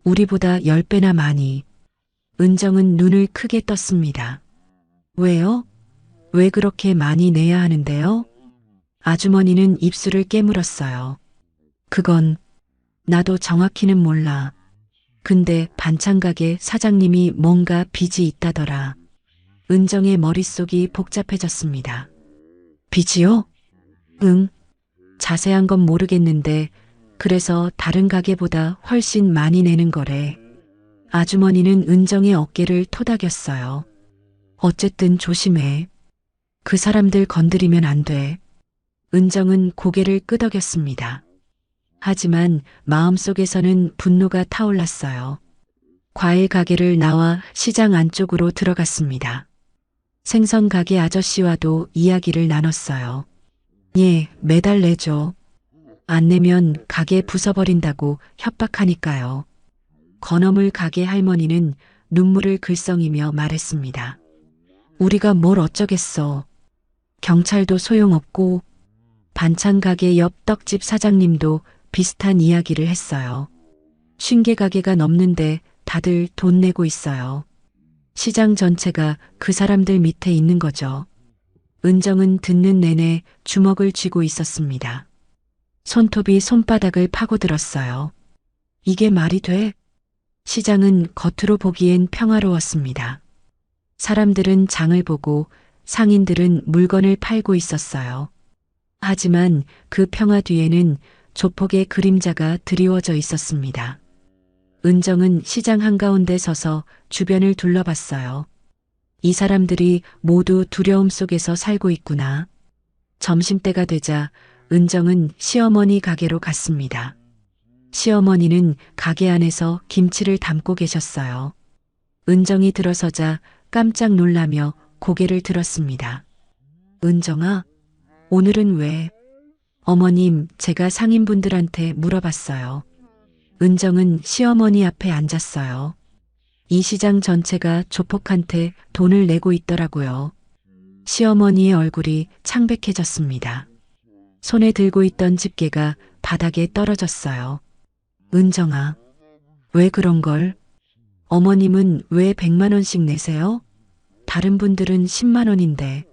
S2: 우리보다 10배나 많이. 은정은 눈을 크게 떴습니다. 왜요? 왜 그렇게 많이 내야 하는데요? 아주머니는 입술을 깨물었어요. 그건 나도 정확히는 몰라. 근데 반찬 가게 사장님이 뭔가 빚이 있다더라. 은정의 머릿속이 복잡해졌습니다. 빚이요? 응. 자세한 건 모르겠는데 그래서 다른 가게보다 훨씬 많이 내는 거래. 아주머니는 은정의 어깨를 토닥였어요. 어쨌든 조심해. 그 사람들 건드리면 안 돼. 은정은 고개를 끄덕였습니다. 하지만 마음속에서는 분노가 타올랐어요. 과일 가게를 나와 시장 안쪽으로 들어갔습니다. 생선 가게 아저씨와도 이야기를 나눴어요. 예, 매달 내줘. 안 내면 가게 부숴버린다고 협박하니까요. 건어물 가게 할머니는 눈물을 글썽이며 말했습니다. 우리가 뭘 어쩌겠어. 경찰도 소용없고. 반찬 가게 옆 떡집 사장님도 비슷한 이야기를 했어요. 50개 가게가 넘는데 다들 돈 내고 있어요. 시장 전체가 그 사람들 밑에 있는 거죠. 은정은 듣는 내내 주먹을 쥐고 있었습니다. 손톱이 손바닥을 파고들었어요. 이게 말이 돼? 시장은 겉으로 보기엔 평화로웠습니다. 사람들은 장을 보고 상인들은 물건을 팔고 있었어요. 하지만 그 평화 뒤에는 조폭의 그림자가 드리워져 있었습니다. 은정은 시장 한가운데 서서 주변을 둘러봤어요. 이 사람들이 모두 두려움 속에서 살고 있구나. 점심때가 되자 은정은 시어머니 가게로 갔습니다. 시어머니는 가게 안에서 김치를 담고 계셨어요. 은정이 들어서자 깜짝 놀라며 고개를 들었습니다. 은정아, 오늘은 왜? 어머님, 제가 상인분들한테 물어봤어요. 은정은 시어머니 앞에 앉았어요. 이 시장 전체가 조폭한테 돈을 내고 있더라고요. 시어머니의 얼굴이 창백해졌습니다. 손에 들고 있던 집게가 바닥에 떨어졌어요. 은정아, 왜 그런 걸? 어머님은 왜 100만 원씩 내세요? 다른 분들은 10만 원인데.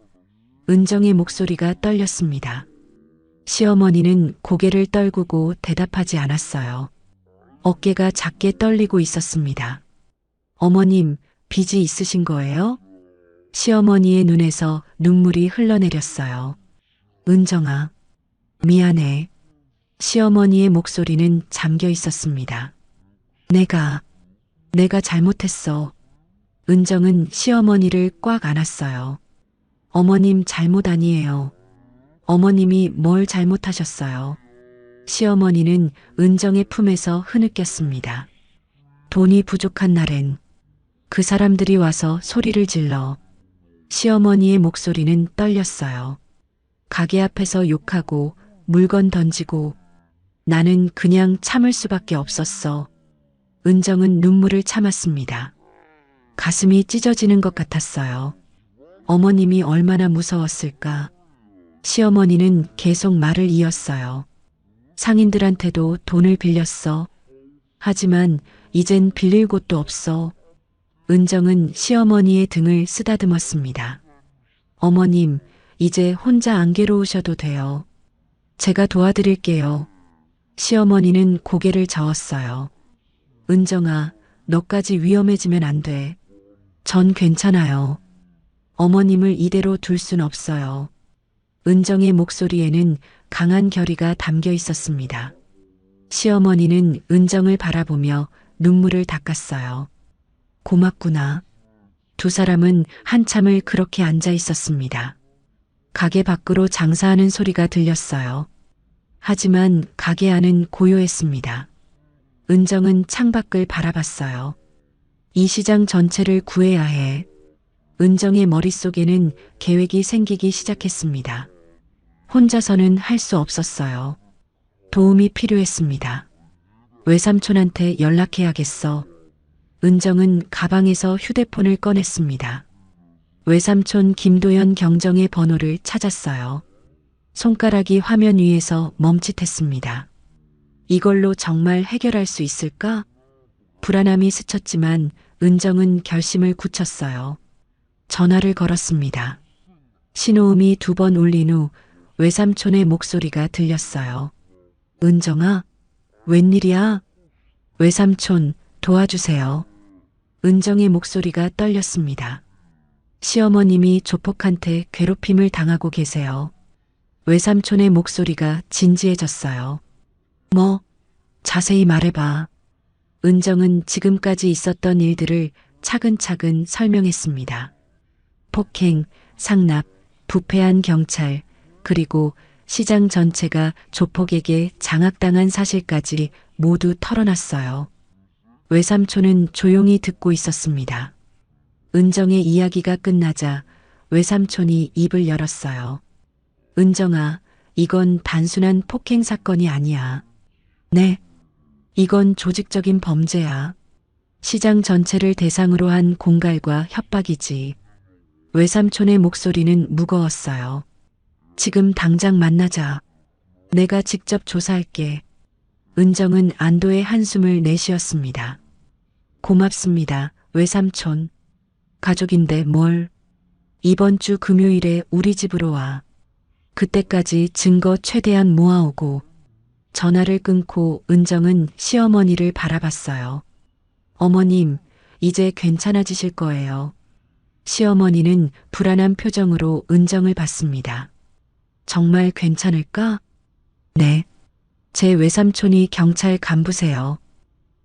S2: 은정의 목소리가 떨렸습니다. 시어머니는 고개를 떨구고 대답하지 않았어요. 어깨가 작게 떨리고 있었습니다. 어머님, 빚이 있으신 거예요? 시어머니의 눈에서 눈물이 흘러내렸어요. 은정아, 미안해. 시어머니의 목소리는 잠겨 있었습니다. 내가 잘못했어. 은정은 시어머니를 꽉 안았어요. 어머님 잘못 아니에요. 어머님이 뭘 잘못하셨어요? 시어머니는 은정의 품에서 흐느꼈습니다. 돈이 부족한 날엔 그 사람들이 와서 소리를 질러. 시어머니의 목소리는 떨렸어요. 가게 앞에서 욕하고 물건 던지고 나는 그냥 참을 수밖에 없었어. 은정은 눈물을 참았습니다. 가슴이 찢어지는 것 같았어요. 어머님이 얼마나 무서웠을까. 시어머니는 계속 말을 이었어요. 상인들한테도 돈을 빌렸어. 하지만 이젠 빌릴 곳도 없어. 은정은 시어머니의 등을 쓰다듬었습니다. 어머님, 이제 혼자 안 괴로우셔도 돼요. 제가 도와드릴게요. 시어머니는 고개를 저었어요. 은정아, 너까지 위험해지면 안 돼. 전 괜찮아요. 어머님을 이대로 둘 순 없어요. 은정의 목소리에는 강한 결의가 담겨 있었습니다. 시어머니는 은정을 바라보며 눈물을 닦았어요. 고맙구나. 두 사람은 한참을 그렇게 앉아 있었습니다. 가게 밖으로 장사하는 소리가 들렸어요. 하지만 가게 안은 고요했습니다. 은정은 창밖을 바라봤어요. 이 시장 전체를 구해야 해. 은정의 머릿속에는 계획이 생기기 시작했습니다. 혼자서는 할 수 없었어요. 도움이 필요했습니다. 외삼촌한테 연락해야겠어. 은정은 가방에서 휴대폰을 꺼냈습니다. 외삼촌 김도연 경정의 번호를 찾았어요. 손가락이 화면 위에서 멈칫했습니다. 이걸로 정말 해결할 수 있을까? 불안함이 스쳤지만 은정은 결심을 굳혔어요. 전화를 걸었습니다. 신호음이 2번 울린 후 외삼촌의 목소리가 들렸어요. 은정아, 웬일이야? 외삼촌, 도와주세요. 은정의 목소리가 떨렸습니다. 시어머님이 조폭한테 괴롭힘을 당하고 계세요. 외삼촌의 목소리가 진지해졌어요. 뭐? 자세히 말해봐. 은정은 지금까지 있었던 일들을 차근차근 설명했습니다. 폭행, 상납, 부패한 경찰, 그리고 시장 전체가 조폭에게 장악당한 사실까지 모두 털어놨어요. 외삼촌은 조용히 듣고 있었습니다. 은정의 이야기가 끝나자 외삼촌이 입을 열었어요. 은정아, 이건 단순한 폭행 사건이 아니야. 네, 이건 조직적인 범죄야. 시장 전체를 대상으로 한 공갈과 협박이지. 외삼촌의 목소리는 무거웠어요. 지금 당장 만나자. 내가 직접 조사할게. 은정은 안도의 한숨을 내쉬었습니다. 고맙습니다, 외삼촌. 가족인데 뭘. 이번 주 금요일에 우리 집으로 와. 그때까지 증거 최대한 모아오고. 전화를 끊고 은정은 시어머니를 바라봤어요. 어머님, 이제 괜찮아지실 거예요. 시어머니는 불안한 표정으로 은정을 봤습니다. 정말 괜찮을까? 네. 제 외삼촌이 경찰 간부세요.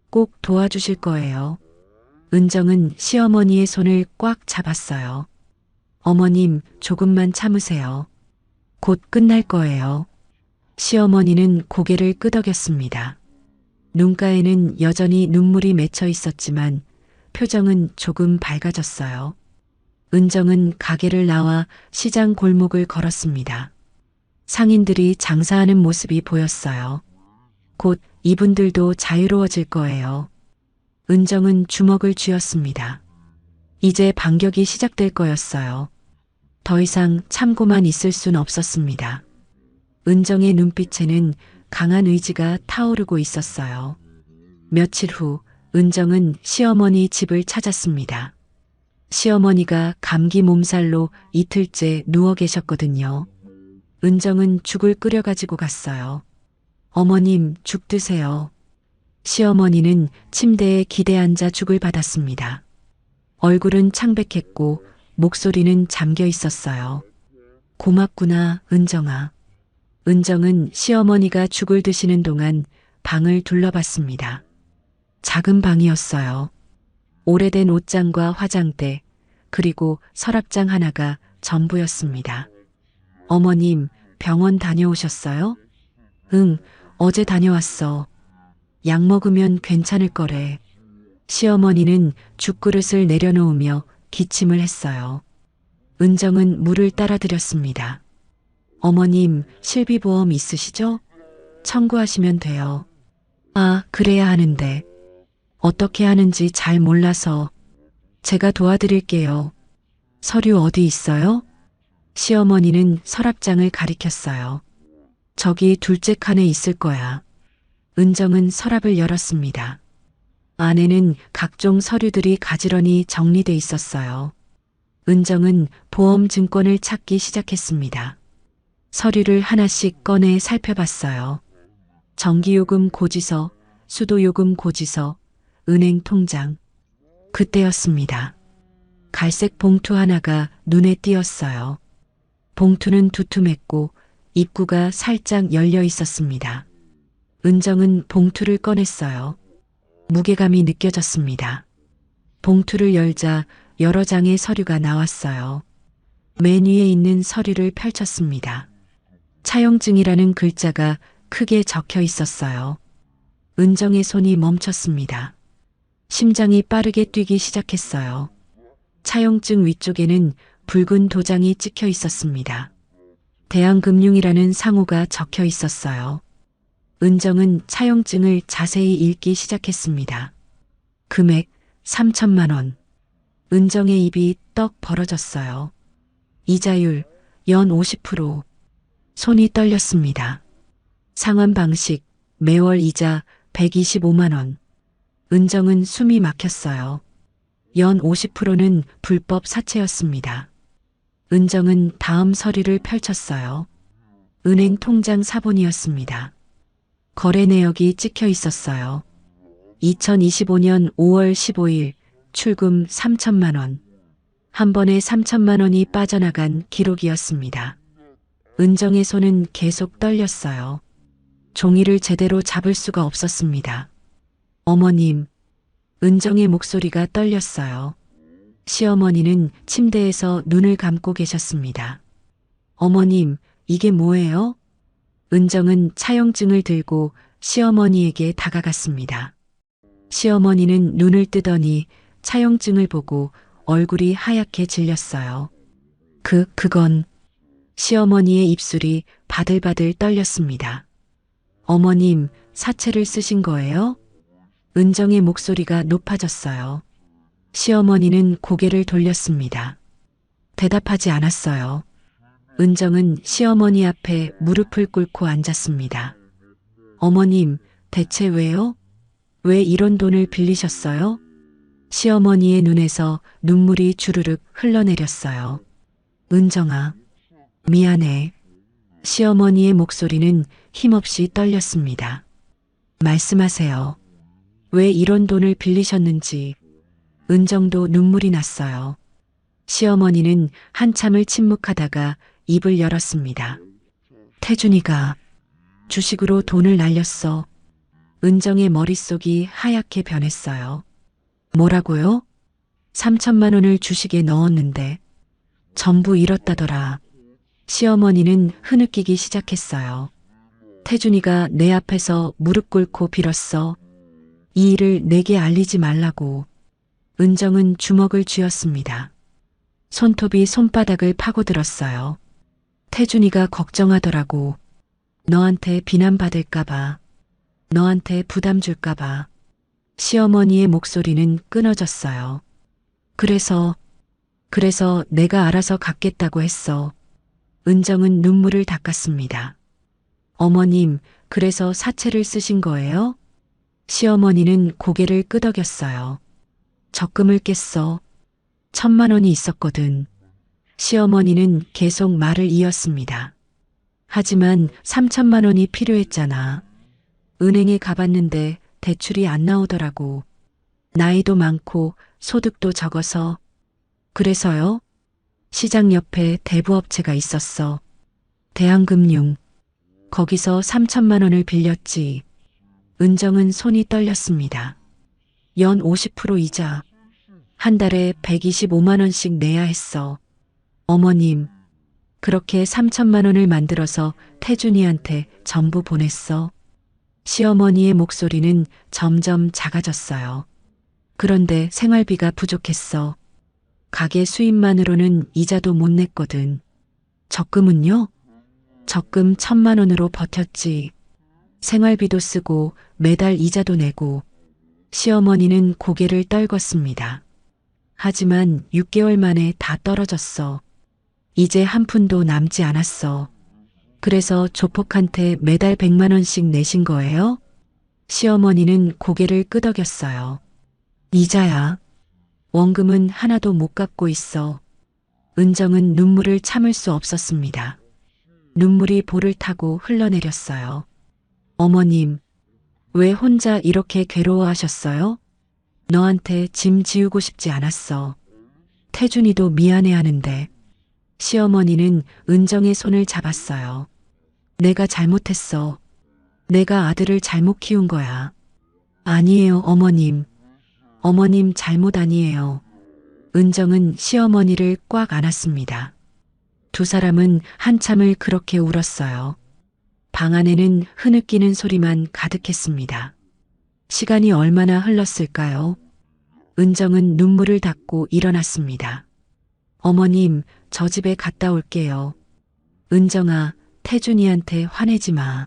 S2: 꼭 도와주실 거예요. 은정은 시어머니의 손을 꽉 잡았어요. 어머님, 조금만 참으세요. 곧 끝날 거예요. 시어머니는 고개를 끄덕였습니다. 눈가에는 여전히 눈물이 맺혀 있었지만 표정은 조금 밝아졌어요. 은정은 가게를 나와 시장 골목을 걸었습니다. 상인들이 장사하는 모습이 보였어요. 곧 이분들도 자유로워질 거예요. 은정은 주먹을 쥐었습니다. 이제 반격이 시작될 거였어요. 더 이상 참고만 있을 순 없었습니다. 은정의 눈빛에는 강한 의지가 타오르고 있었어요. 며칠 후 은정은 시어머니 집을 찾았습니다. 시어머니가 감기 몸살로 이틀째 누워 계셨거든요. 은정은 죽을 끓여가지고 갔어요. 어머님, 죽 드세요. 시어머니는 침대에 기대 앉아 죽을 받았습니다. 얼굴은 창백했고 목소리는 잠겨 있었어요. 고맙구나, 은정아. 은정은 시어머니가 죽을 드시는 동안 방을 둘러봤습니다. 작은 방이었어요. 오래된 옷장과 화장대, 그리고 서랍장 하나가 전부였습니다. 어머님, 병원 다녀오셨어요? 응, 어제 다녀왔어. 약 먹으면 괜찮을 거래. 시어머니는 죽그릇을 내려놓으며 기침을 했어요. 은정은 물을 따라드렸습니다. 어머님, 실비보험 있으시죠? 청구하시면 돼요. 아, 그래야 하는데. 어떻게 하는지 잘 몰라서. 제가 도와드릴게요. 서류 어디 있어요? 시어머니는 서랍장을 가리켰어요. 저기 둘째 칸에 있을 거야. 은정은 서랍을 열었습니다. 안에는 각종 서류들이 가지런히 정리돼 있었어요. 은정은 보험 증권을 찾기 시작했습니다. 서류를 하나씩 꺼내 살펴봤어요. 전기요금 고지서, 수도요금 고지서, 은행 통장. 그때였습니다. 갈색 봉투 하나가 눈에 띄었어요. 봉투는 두툼했고 입구가 살짝 열려 있었습니다. 은정은 봉투를 꺼냈어요. 무게감이 느껴졌습니다. 봉투를 열자 여러 장의 서류가 나왔어요. 맨 위에 있는 서류를 펼쳤습니다. 차용증이라는 글자가 크게 적혀 있었어요. 은정의 손이 멈췄습니다. 심장이 빠르게 뛰기 시작했어요. 차용증 위쪽에는 붉은 도장이 찍혀 있었습니다. 대한금융이라는 상호가 적혀 있었어요. 은정은 차용증을 자세히 읽기 시작했습니다. 금액 3천만 원. 은정의 입이 떡 벌어졌어요. 이자율 연 50%. 손이 떨렸습니다. 상환 방식 매월 이자 125만 원. 은정은 숨이 막혔어요. 연 50%는 불법 사채였습니다. 은정은 다음 서류를 펼쳤어요. 은행 통장 사본이었습니다. 거래 내역이 찍혀 있었어요. 2025년 5월 15일 출금 3천만 원. 한 번에 3천만 원이 빠져나간 기록이었습니다. 은정의 손은 계속 떨렸어요. 종이를 제대로 잡을 수가 없었습니다. 어머님, 은정의 목소리가 떨렸어요. 시어머니는 침대에서 눈을 감고 계셨습니다. 어머님, 이게 뭐예요? 은정은 차용증을 들고 시어머니에게 다가갔습니다. 시어머니는 눈을 뜨더니 차용증을 보고 얼굴이 하얗게 질렸어요. 그건 시어머니의 입술이 바들바들 떨렸습니다. 어머님, 사채를 쓰신 거예요? 은정의 목소리가 높아졌어요. 시어머니는 고개를 돌렸습니다. 대답하지 않았어요. 은정은 시어머니 앞에 무릎을 꿇고 앉았습니다. 어머님, 대체 왜요? 왜 이런 돈을 빌리셨어요? 시어머니의 눈에서 눈물이 주르륵 흘러내렸어요. 은정아, 미안해. 시어머니의 목소리는 힘없이 떨렸습니다. 말씀하세요. 왜 이런 돈을 빌리셨는지. 은정도 눈물이 났어요. 시어머니는 한참을 침묵하다가 입을 열었습니다. 태준이가 주식으로 돈을 날렸어. 은정의 머릿속이 하얗게 변했어요. 뭐라고요? 3천만 원을 주식에 넣었는데 전부 잃었다더라. 시어머니는 흐느끼기 시작했어요. 태준이가 내 앞에서 무릎 꿇고 빌었어. 이 일을 내게 알리지 말라고. 은정은 주먹을 쥐었습니다. 손톱이 손바닥을 파고들었어요. 태준이가 걱정하더라고. 너한테 비난받을까봐. 너한테 부담 줄까봐. 시어머니의 목소리는 끊어졌어요. 그래서 내가 알아서 갚겠다고 했어. 은정은 눈물을 닦았습니다. 어머님, 그래서 사채를 쓰신 거예요? 시어머니는 고개를 끄덕였어요. 적금을 깼어. 1,000만 원이 있었거든. 시어머니는 계속 말을 이었습니다. 하지만 3천만 원이 필요했잖아. 은행에 가봤는데 대출이 안 나오더라고. 나이도 많고 소득도 적어서. 그래서요? 시장 옆에 대부업체가 있었어. 대한금융. 거기서 3천만 원을 빌렸지. 은정은 손이 떨렸습니다. 연 50% 이자. 한 달에 125만 원씩 내야 했어. 어머님, 그렇게 3천만 원을 만들어서 태준이한테 전부 보냈어. 시어머니의 목소리는 점점 작아졌어요. 그런데 생활비가 부족했어. 가게 수입만으로는 이자도 못 냈거든. 적금은요? 적금 1,000만 원으로 버텼지. 생활비도 쓰고 매달 이자도 내고. 시어머니는 고개를 떨궜습니다. 하지만 6개월 만에 다 떨어졌어. 이제 한 푼도 남지 않았어. 그래서 조폭한테 매달 100만 원씩 내신 거예요? 시어머니는 고개를 끄덕였어요. 이자야. 원금은 하나도 못 갚고 있어. 은정은 눈물을 참을 수 없었습니다. 눈물이 볼을 타고 흘러내렸어요. 어머님, 왜 혼자 이렇게 괴로워하셨어요? 너한테 짐 지우고 싶지 않았어. 태준이도 미안해하는데. 시어머니는 은정의 손을 잡았어요. 내가 잘못했어. 내가 아들을 잘못 키운 거야. 아니에요, 어머님. 어머님 잘못 아니에요. 은정은 시어머니를 꽉 안았습니다. 두 사람은 한참을 그렇게 울었어요. 방 안에는 흐느끼는 소리만 가득했습니다. 시간이 얼마나 흘렀을까요? 은정은 눈물을 닦고 일어났습니다. 어머님, 저 집에 갔다 올게요. 은정아, 태준이한테 화내지 마.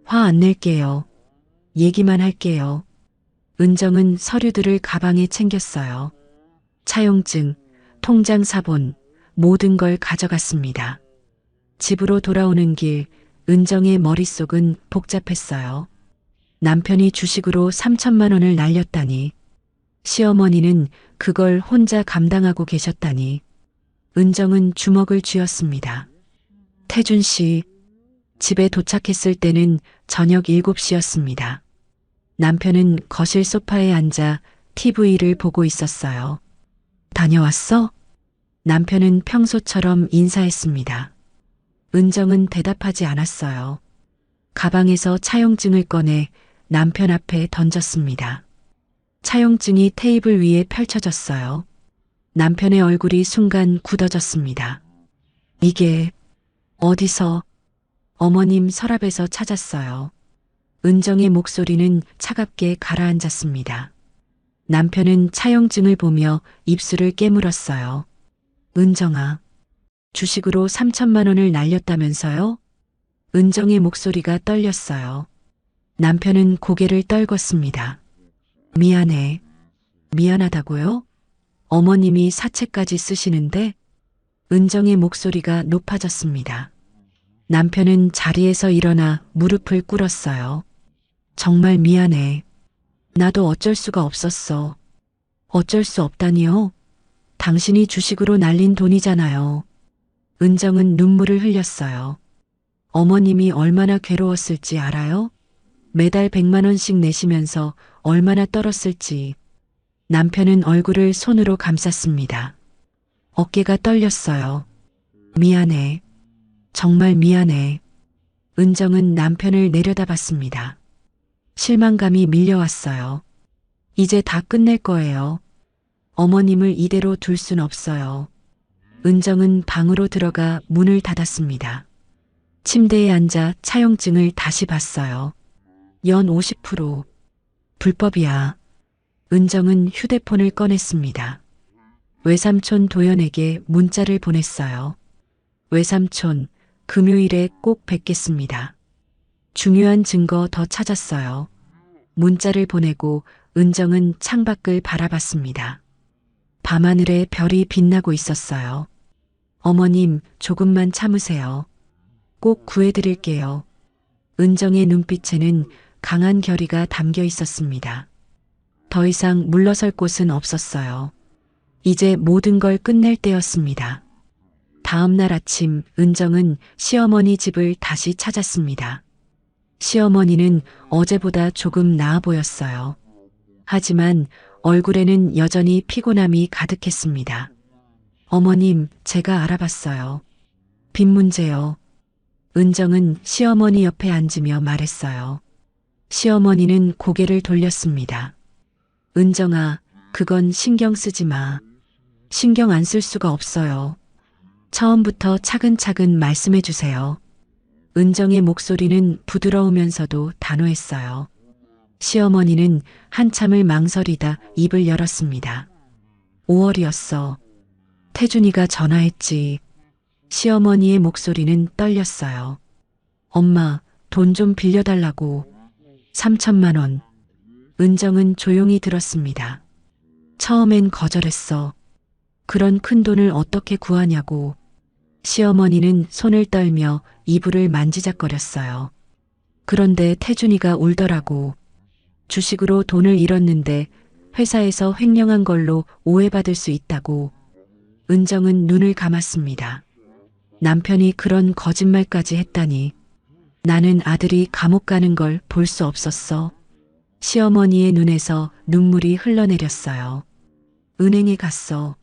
S2: 화 안 낼게요. 얘기만 할게요. 은정은 서류들을 가방에 챙겼어요. 차용증, 통장 사본, 모든 걸 가져갔습니다. 집으로 돌아오는 길, 은정의 머릿속은 복잡했어요. 남편이 주식으로 3천만 원을 날렸다니. 시어머니는 그걸 혼자 감당하고 계셨다니. 은정은 주먹을 쥐었습니다. 태준 씨, 집에 도착했을 때는 저녁 7시였습니다. 남편은 거실 소파에 앉아 TV를 보고 있었어요. 다녀왔어? 남편은 평소처럼 인사했습니다. 은정은 대답하지 않았어요. 가방에서 차용증을 꺼내 남편 앞에 던졌습니다. 차용증이 테이블 위에 펼쳐졌어요. 남편의 얼굴이 순간 굳어졌습니다. 이게 어디서? 어머님 서랍에서 찾았어요. 은정의 목소리는 차갑게 가라앉았습니다. 남편은 차용증을 보며 입술을 깨물었어요. 은정아, 주식으로 3천만 원을 날렸다면서요? 은정의 목소리가 떨렸어요. 남편은 고개를 떨궜습니다. 미안해. 미안하다고요? 어머님이 사채까지 쓰시는데? 은정의 목소리가 높아졌습니다. 남편은 자리에서 일어나 무릎을 꿇었어요. 정말 미안해. 나도 어쩔 수가 없었어. 어쩔 수 없다니요? 당신이 주식으로 날린 돈이잖아요. 은정은 눈물을 흘렸어요. 어머님이 얼마나 괴로웠을지 알아요? 매달 100만 원씩 내시면서 얼마나 떨었을지. 남편은 얼굴을 손으로 감쌌습니다. 어깨가 떨렸어요. 미안해. 정말 미안해. 은정은 남편을 내려다봤습니다. 실망감이 밀려왔어요. 이제 다 끝낼 거예요. 어머님을 이대로 둘 순 없어요. 은정은 방으로 들어가 문을 닫았습니다. 침대에 앉아 차용증을 다시 봤어요. 연 50%. 불법이야. 은정은 휴대폰을 꺼냈습니다. 외삼촌 도연에게 문자를 보냈어요. 외삼촌, 금요일에 꼭 뵙겠습니다. 중요한 증거 더 찾았어요. 문자를 보내고 은정은 창밖을 바라봤습니다. 밤하늘에 별이 빛나고 있었어요. 어머님, 조금만 참으세요. 꼭 구해드릴게요. 은정의 눈빛에는 강한 결의가 담겨 있었습니다. 더 이상 물러설 곳은 없었어요. 이제 모든 걸 끝낼 때였습니다. 다음 날 아침 은정은 시어머니 집을 다시 찾았습니다. 시어머니는 어제보다 조금 나아 보였어요. 하지만 얼굴에는 여전히 피곤함이 가득했습니다. 어머님, 제가 알아봤어요. 빚 문제요. 은정은 시어머니 옆에 앉으며 말했어요. 시어머니는 고개를 돌렸습니다. 은정아, 그건 신경 쓰지 마. 신경 안 쓸 수가 없어요. 처음부터 차근차근 말씀해 주세요. 은정의 목소리는 부드러우면서도 단호했어요. 시어머니는 한참을 망설이다 입을 열었습니다. 5월이었어. 태준이가 전화했지. 시어머니의 목소리는 떨렸어요. 엄마, 돈 좀 빌려달라고. 3천만 원. 은정은 조용히 들었습니다. 처음엔 거절했어. 그런 큰 돈을 어떻게 구하냐고. 시어머니는 손을 떨며 이불을 만지작거렸어요. 그런데 태준이가 울더라고. 주식으로 돈을 잃었는데 회사에서 횡령한 걸로 오해받을 수 있다고. 은정은 눈을 감았습니다. 남편이 그런 거짓말까지 했다니. 나는 아들이 감옥 가는 걸 볼 수 없었어. 시어머니의 눈에서 눈물이 흘러내렸어요. 은행에 갔어.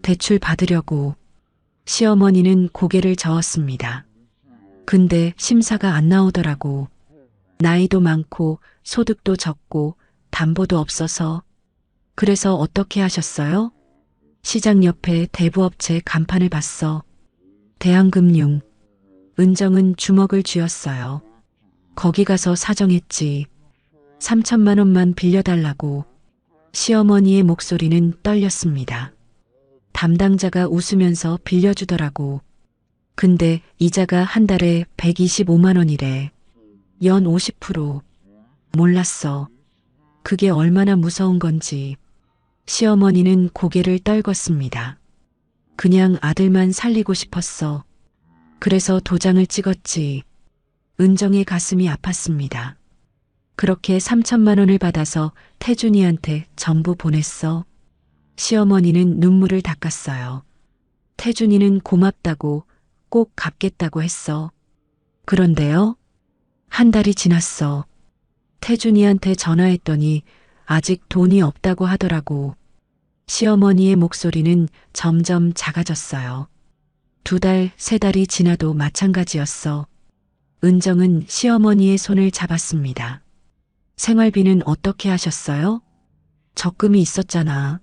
S2: 대출 받으려고. 시어머니는 고개를 저었습니다. 근데 심사가 안 나오더라고. 나이도 많고 소득도 적고 담보도 없어서. 그래서 어떻게 하셨어요? 시장 옆에 대부업체 간판을 봤어. 대한금융. 은정은 주먹을 쥐었어요. 거기 가서 사정했지. 3천만 원만 빌려달라고. 시어머니의 목소리는 떨렸습니다. 담당자가 웃으면서 빌려주더라고. 근데 이자가 한 달에 125만 원이래. 연 50%. 몰랐어. 그게 얼마나 무서운 건지. 시어머니는 고개를 떨궜습니다. 그냥 아들만 살리고 싶었어. 그래서 도장을 찍었지. 은정의 가슴이 아팠습니다. 그렇게 3천만 원을 받아서 태준이한테 전부 보냈어. 시어머니는 눈물을 닦았어요. 태준이는 고맙다고 꼭 갚겠다고 했어. 그런데요? 한 달이 지났어. 태준이한테 전화했더니 아직 돈이 없다고 하더라고. 시어머니의 목소리는 점점 작아졌어요. 2달, 3달이 지나도 마찬가지였어. 은정은 시어머니의 손을 잡았습니다. 생활비는 어떻게 하셨어요? 적금이 있었잖아.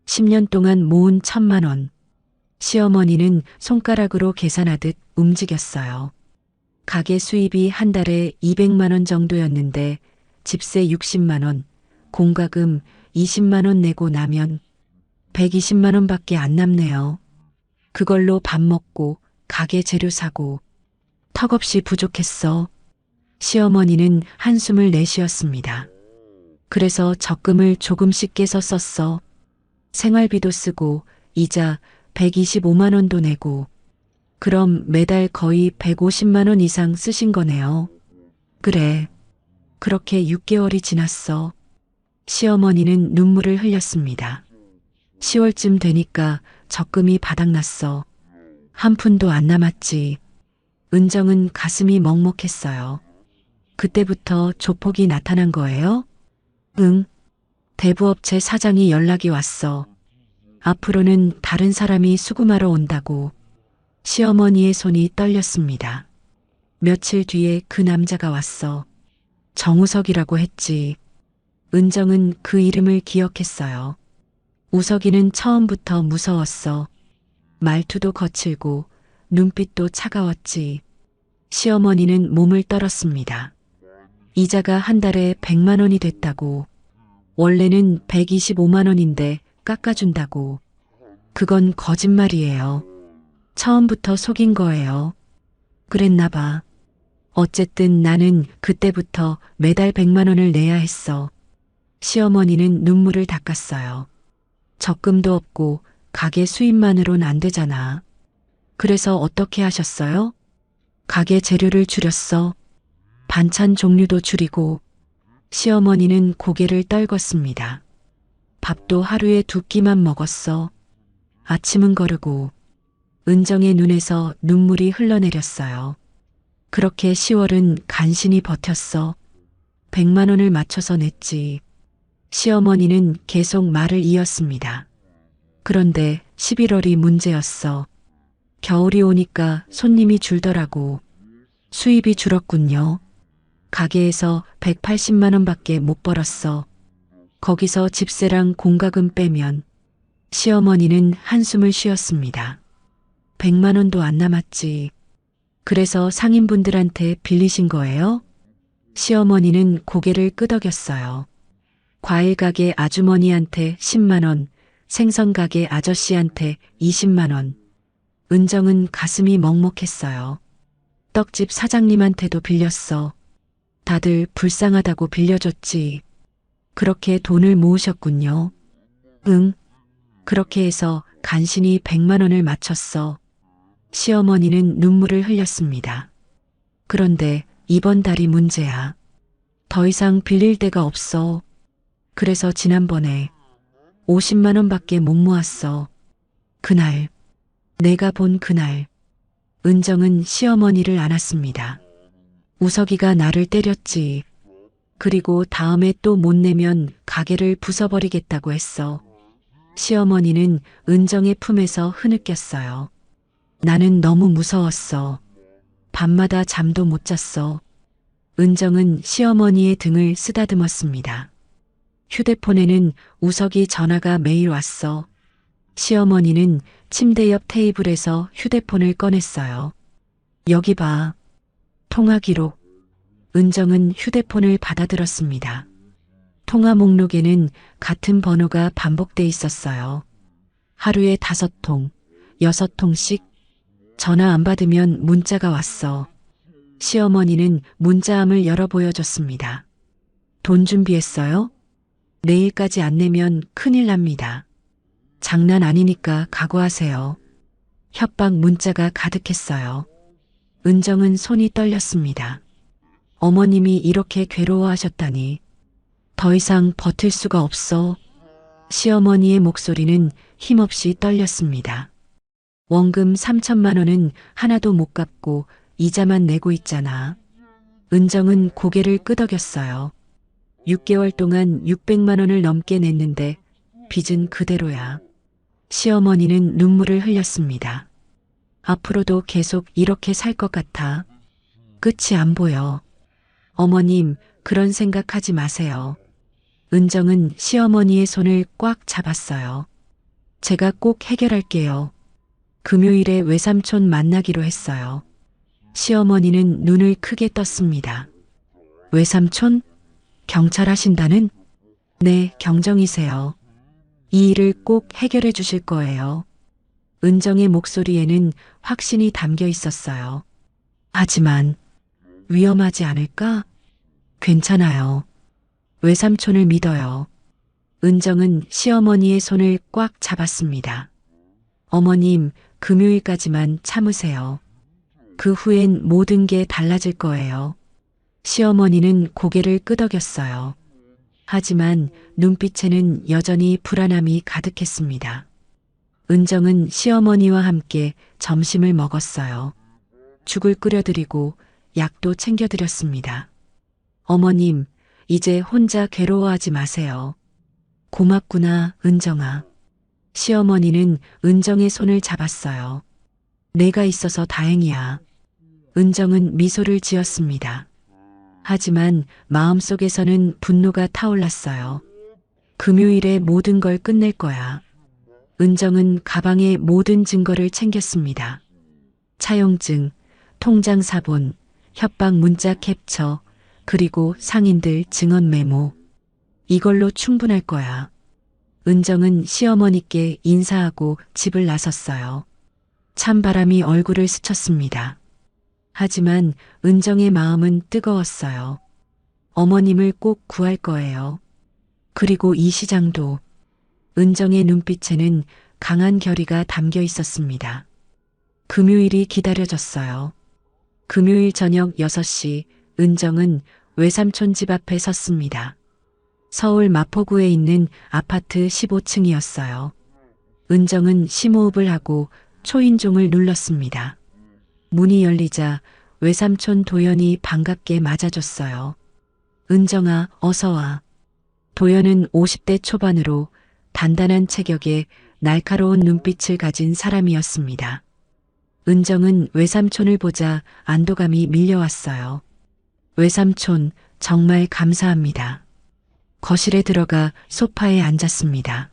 S2: 10년 동안 모은 1,000만 원. 시어머니는 손가락으로 계산하듯 움직였어요. 가게 수입이 한 달에 200만 원 정도였는데 집세 60만 원, 공과금 20만 원 내고 나면 120만 원밖에 안 남네요. 그걸로 밥 먹고 가게 재료 사고 턱없이 부족했어. 시어머니는 한숨을 내쉬었습니다. 그래서 적금을 조금씩 깨서 썼어. 생활비도 쓰고 이자 125만 원도 내고. 그럼 매달 거의 150만 원 이상 쓰신 거네요. 그래. 그렇게 6개월이 지났어. 시어머니는 눈물을 흘렸습니다. 10월쯤 되니까 적금이 바닥났어. 한 푼도 안 남았지. 은정은 가슴이 먹먹했어요. 그때부터 조폭이 나타난 거예요? 응. 대부업체 사장이 연락이 왔어. 앞으로는 다른 사람이 수금하러 온다고 시어머니의 손이 떨렸습니다. 며칠 뒤에 그 남자가 왔어. 정우석이라고 했지. 은정은 그 이름을 기억했어요. 우석이는 처음부터 무서웠어. 말투도 거칠고 눈빛도 차가웠지. 시어머니는 몸을 떨었습니다. 이자가 한 달에 100만 원이 됐다고. 원래는 125만 원인데 깎아준다고. 그건 거짓말이에요. 처음부터 속인 거예요. 그랬나 봐. 어쨌든 나는 그때부터 매달 100만 원을 내야 했어. 시어머니는 눈물을 닦았어요. 적금도 없고 가게 수입만으론 안 되잖아. 그래서 어떻게 하셨어요? 가게 재료를 줄였어. 반찬 종류도 줄이고. 시어머니는 고개를 떨궜습니다. 밥도 하루에 2끼만 먹었어. 아침은 거르고. 은정의 눈에서 눈물이 흘러내렸어요. 그렇게 10월은 간신히 버텼어. 100만 원을 맞춰서 냈지. 시어머니는 계속 말을 이었습니다. 그런데 11월이 문제였어. 겨울이 오니까 손님이 줄더라고. 수입이 줄었군요. 가게에서 180만 원밖에 못 벌었어. 거기서 집세랑 공과금 빼면 시어머니는 한숨을 쉬었습니다. 100만 원도 안 남았지. 그래서 상인분들한테 빌리신 거예요? 시어머니는 고개를 끄덕였어요. 과일 가게 아주머니한테 10만 원, 생선 가게 아저씨한테 20만 원. 은정은 가슴이 먹먹했어요. 떡집 사장님한테도 빌렸어. 다들 불쌍하다고 빌려줬지. 그렇게 돈을 모으셨군요. 응. 그렇게 해서 간신히 100만 원을 맞췄어. 시어머니는 눈물을 흘렸습니다. 그런데 이번 달이 문제야. 더 이상 빌릴 데가 없어. 그래서 지난번에 50만 원밖에 못 모았어. 그날, 내가 본 그날, 은정은 시어머니를 안았습니다. 우석이가 나를 때렸지. 그리고 다음에 또 못 내면 가게를 부숴버리겠다고 했어. 시어머니는 은정의 품에서 흐느꼈어요. 나는 너무 무서웠어. 밤마다 잠도 못 잤어. 은정은 시어머니의 등을 쓰다듬었습니다. 휴대폰에는 우석이 전화가 매일 왔어. 시어머니는 침대 옆 테이블에서 휴대폰을 꺼냈어요. 여기 봐. 통화 기록. 은정은 휴대폰을 받아들었습니다. 통화 목록에는 같은 번호가 반복돼 있었어요. 하루에 5통, 6통씩. 전화 안 받으면 문자가 왔어. 시어머니는 문자함을 열어 보여줬습니다. 돈 준비했어요? 내일까지 안 내면 큰일 납니다. 장난 아니니까 각오하세요. 협박 문자가 가득했어요. 은정은 손이 떨렸습니다. 어머님이 이렇게 괴로워하셨다니. 더 이상 버틸 수가 없어. 시어머니의 목소리는 힘없이 떨렸습니다. 원금 3천만 원은 하나도 못 갚고 이자만 내고 있잖아. 은정은 고개를 끄덕였어요. 6개월 동안 600만 원을 넘게 냈는데 빚은 그대로야. 시어머니는 눈물을 흘렸습니다. 앞으로도 계속 이렇게 살 것 같아. 끝이 안 보여. 어머님, 그런 생각하지 마세요. 은정은 시어머니의 손을 꽉 잡았어요. 제가 꼭 해결할게요. 금요일에 외삼촌 만나기로 했어요. 시어머니는 눈을 크게 떴습니다. 외삼촌? 경찰 하신다는? 네, 경정이세요. 이 일을 꼭 해결해 주실 거예요. 은정의 목소리에는 확신이 담겨 있었어요. 하지만 위험하지 않을까? 괜찮아요. 외삼촌을 믿어요. 은정은 시어머니의 손을 꽉 잡았습니다. 어머님, 금요일까지만 참으세요. 그 후엔 모든 게 달라질 거예요. 시어머니는 고개를 끄덕였어요. 하지만 눈빛에는 여전히 불안함이 가득했습니다. 은정은 시어머니와 함께 점심을 먹었어요. 죽을 끓여드리고 약도 챙겨드렸습니다. 어머님, 이제 혼자 괴로워하지 마세요. 고맙구나, 은정아. 시어머니는 은정의 손을 잡았어요. 내가 있어서 다행이야. 은정은 미소를 지었습니다. 하지만 마음속에서는 분노가 타올랐어요. 금요일에 모든 걸 끝낼 거야. 은정은 가방에 모든 증거를 챙겼습니다. 차용증, 통장 사본, 협박 문자 캡처, 그리고 상인들 증언 메모. 이걸로 충분할 거야. 은정은 시어머니께 인사하고 집을 나섰어요. 찬바람이 얼굴을 스쳤습니다. 하지만 은정의 마음은 뜨거웠어요. 어머님을 꼭 구할 거예요. 그리고 이 시장도. 은정의 눈빛에는 강한 결의가 담겨 있었습니다. 금요일이 기다려졌어요. 금요일 저녁 6시 은정은 외삼촌 집 앞에 섰습니다. 서울 마포구에 있는 아파트 15층이었어요. 은정은 심호흡을 하고 초인종을 눌렀습니다. 문이 열리자 외삼촌 도연이 반갑게 맞아줬어요. 은정아, 어서 와. 도연은 50대 초반으로 단단한 체격에 날카로운 눈빛을 가진 사람이었습니다. 은정은 외삼촌을 보자 안도감이 밀려왔어요. 외삼촌, 정말 감사합니다. 거실에 들어가 소파에 앉았습니다.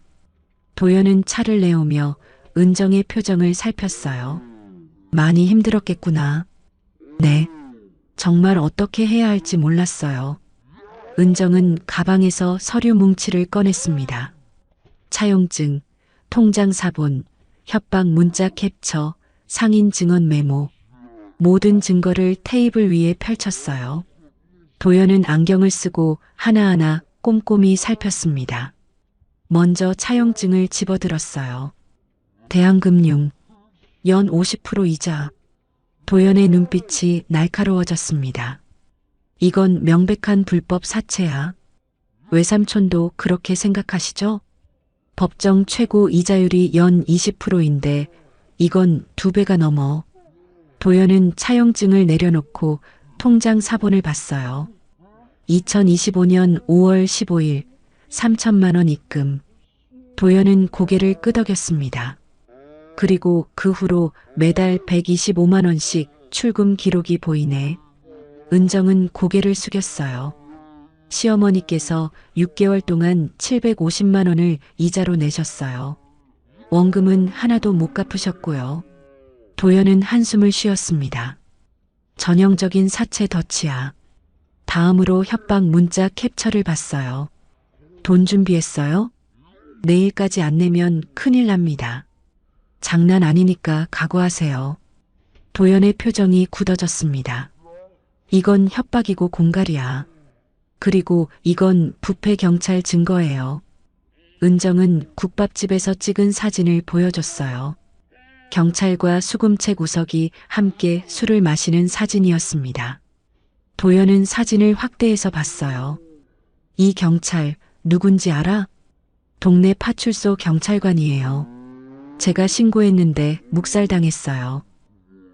S2: 도연은 차를 내오며 은정의 표정을 살폈어요. 많이 힘들었겠구나. 네. 정말 어떻게 해야 할지 몰랐어요. 은정은 가방에서 서류 뭉치를 꺼냈습니다. 차용증, 통장 사본, 협박 문자 캡처, 상인 증언 메모. 모든 증거를 테이블 위에 펼쳤어요. 도연은 안경을 쓰고 하나하나 꼼꼼히 살폈습니다. 먼저 차용증을 집어들었어요. 대한금융, 연 50% 이자. 도연의 눈빛이 날카로워졌습니다. 이건 명백한 불법 사채야. 외삼촌도 그렇게 생각하시죠? 법정 최고 이자율이 연 20%인데 이건 2배가 넘어. 도연은 차용증을 내려놓고 통장 사본을 봤어요. 2025년 5월 15일 3천만 원 입금. 도연은 고개를 끄덕였습니다. 그리고 그 후로 매달 125만 원씩 출금 기록이 보이네. 은정은 고개를 숙였어요. 시어머니께서 6개월 동안 750만 원을 이자로 내셨어요. 원금은 하나도 못 갚으셨고요. 도연은 한숨을 쉬었습니다. 전형적인 사채 덫이야. 다음으로 협박 문자 캡처를 봤어요. 돈 준비했어요? 내일까지 안 내면 큰일 납니다. 장난 아니니까 각오하세요. 도연의 표정이 굳어졌습니다. 이건 협박이고 공갈이야. 그리고 이건 부패 경찰 증거예요. 은정은 국밥집에서 찍은 사진을 보여줬어요. 경찰과 수금채 구석이 함께 술을 마시는 사진이었습니다. 도연은 사진을 확대해서 봤어요. 이 경찰 누군지 알아? 동네 파출소 경찰관이에요. 제가 신고했는데 묵살당했어요.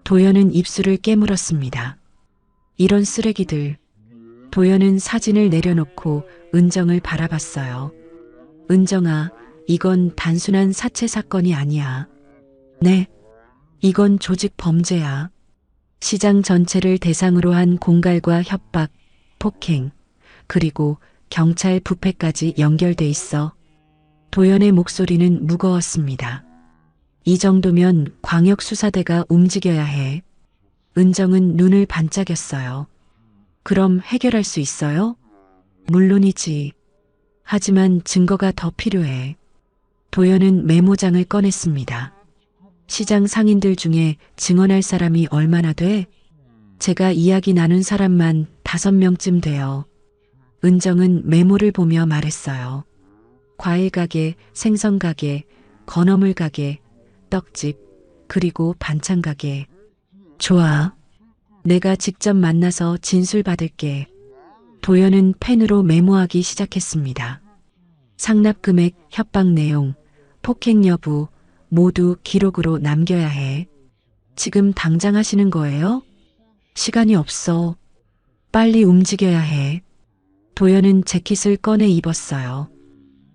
S2: 도연은 입술을 깨물었습니다. 이런 쓰레기들. 도연은 사진을 내려놓고 은정을 바라봤어요. 은정아, 이건 단순한 사채 사건이 아니야. 네, 이건 조직 범죄야. 시장 전체를 대상으로 한 공갈과 협박, 폭행, 그리고 경찰 부패까지 연결돼 있어. 도연의 목소리는 무거웠습니다. 이 정도면 광역수사대가 움직여야 해. 은정은 눈을 반짝였어요. 그럼 해결할 수 있어요? 물론이지. 하지만 증거가 더 필요해. 도연은 메모장을 꺼냈습니다. 시장 상인들 중에 증언할 사람이 얼마나 돼? 제가 이야기 나눈 사람만 5명쯤 돼요. 은정은 메모를 보며 말했어요. 과일 가게, 생선 가게, 건어물 가게, 떡집, 그리고 반찬 가게. 좋아. 내가 직접 만나서 진술 받을게. 도연은 펜으로 메모하기 시작했습니다. 상납 금액, 협박 내용, 폭행 여부 모두 기록으로 남겨야 해. 지금 당장 하시는 거예요? 시간이 없어. 빨리 움직여야 해. 도연은 재킷을 꺼내 입었어요.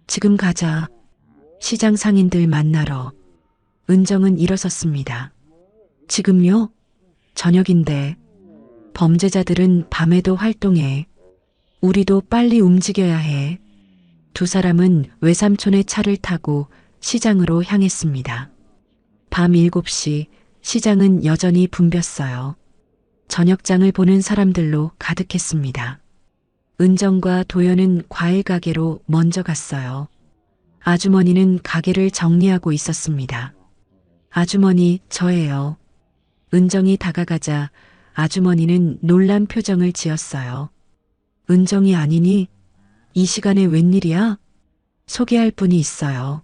S2: 지금 가자. 시장 상인들 만나러. 은정은 일어섰습니다. 지금요? 저녁인데. 범죄자들은 밤에도 활동해. 우리도 빨리 움직여야 해. 두 사람은 외삼촌의 차를 타고 시장으로 향했습니다. 밤 7시 시장은 여전히 붐볐어요. 저녁장을 보는 사람들로 가득했습니다. 은정과 도연은 과일 가게로 먼저 갔어요. 아주머니는 가게를 정리하고 있었습니다. 아주머니, 저예요. 은정이 다가가자 아주머니는 놀란 표정을 지었어요. 은정이 아니니? 이 시간에 웬일이야? 소개할 분이 있어요.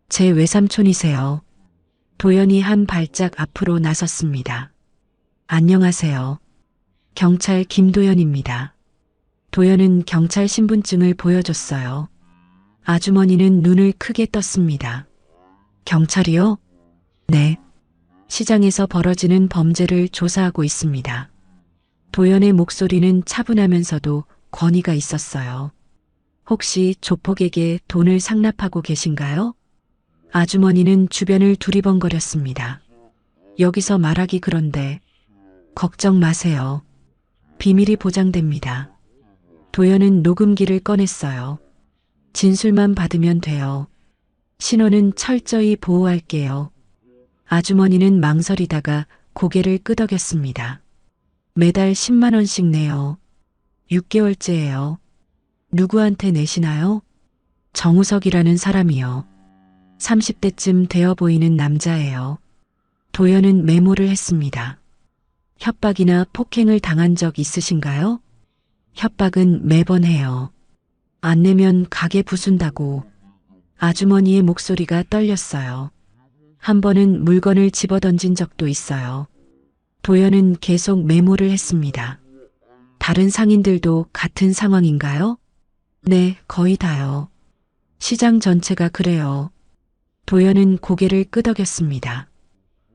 S2: 제 외삼촌이세요. 도연이 한 발짝 앞으로 나섰습니다. 안녕하세요. 경찰 김도연입니다. 도연은 경찰 신분증을 보여줬어요. 아주머니는 눈을 크게 떴습니다. 경찰이요? 네. 시장에서 벌어지는 범죄를 조사하고 있습니다. 도연의 목소리는 차분하면서도 권위가 있었어요. 혹시 조폭에게 돈을 상납하고 계신가요? 아주머니는 주변을 두리번거렸습니다. 여기서 말하기 그런데 걱정 마세요. 비밀이 보장됩니다. 도연은 녹음기를 꺼냈어요. 진술만 받으면 돼요. 신원은 철저히 보호할게요. 아주머니는 망설이다가 고개를 끄덕였습니다. 매달 10만 원씩 내요. 6개월째예요. 누구한테 내시나요? 정우석이라는 사람이요. 30대쯤 되어 보이는 남자예요. 도연은 메모를 했습니다. 협박이나 폭행을 당한 적 있으신가요? 협박은 매번 해요. 안 내면 가게 부순다고. 아주머니의 목소리가 떨렸어요. 한 번은 물건을 집어던진 적도 있어요. 도연은 계속 메모를 했습니다. 다른 상인들도 같은 상황인가요? 네, 거의 다요. 시장 전체가 그래요. 도연은 고개를 끄덕였습니다.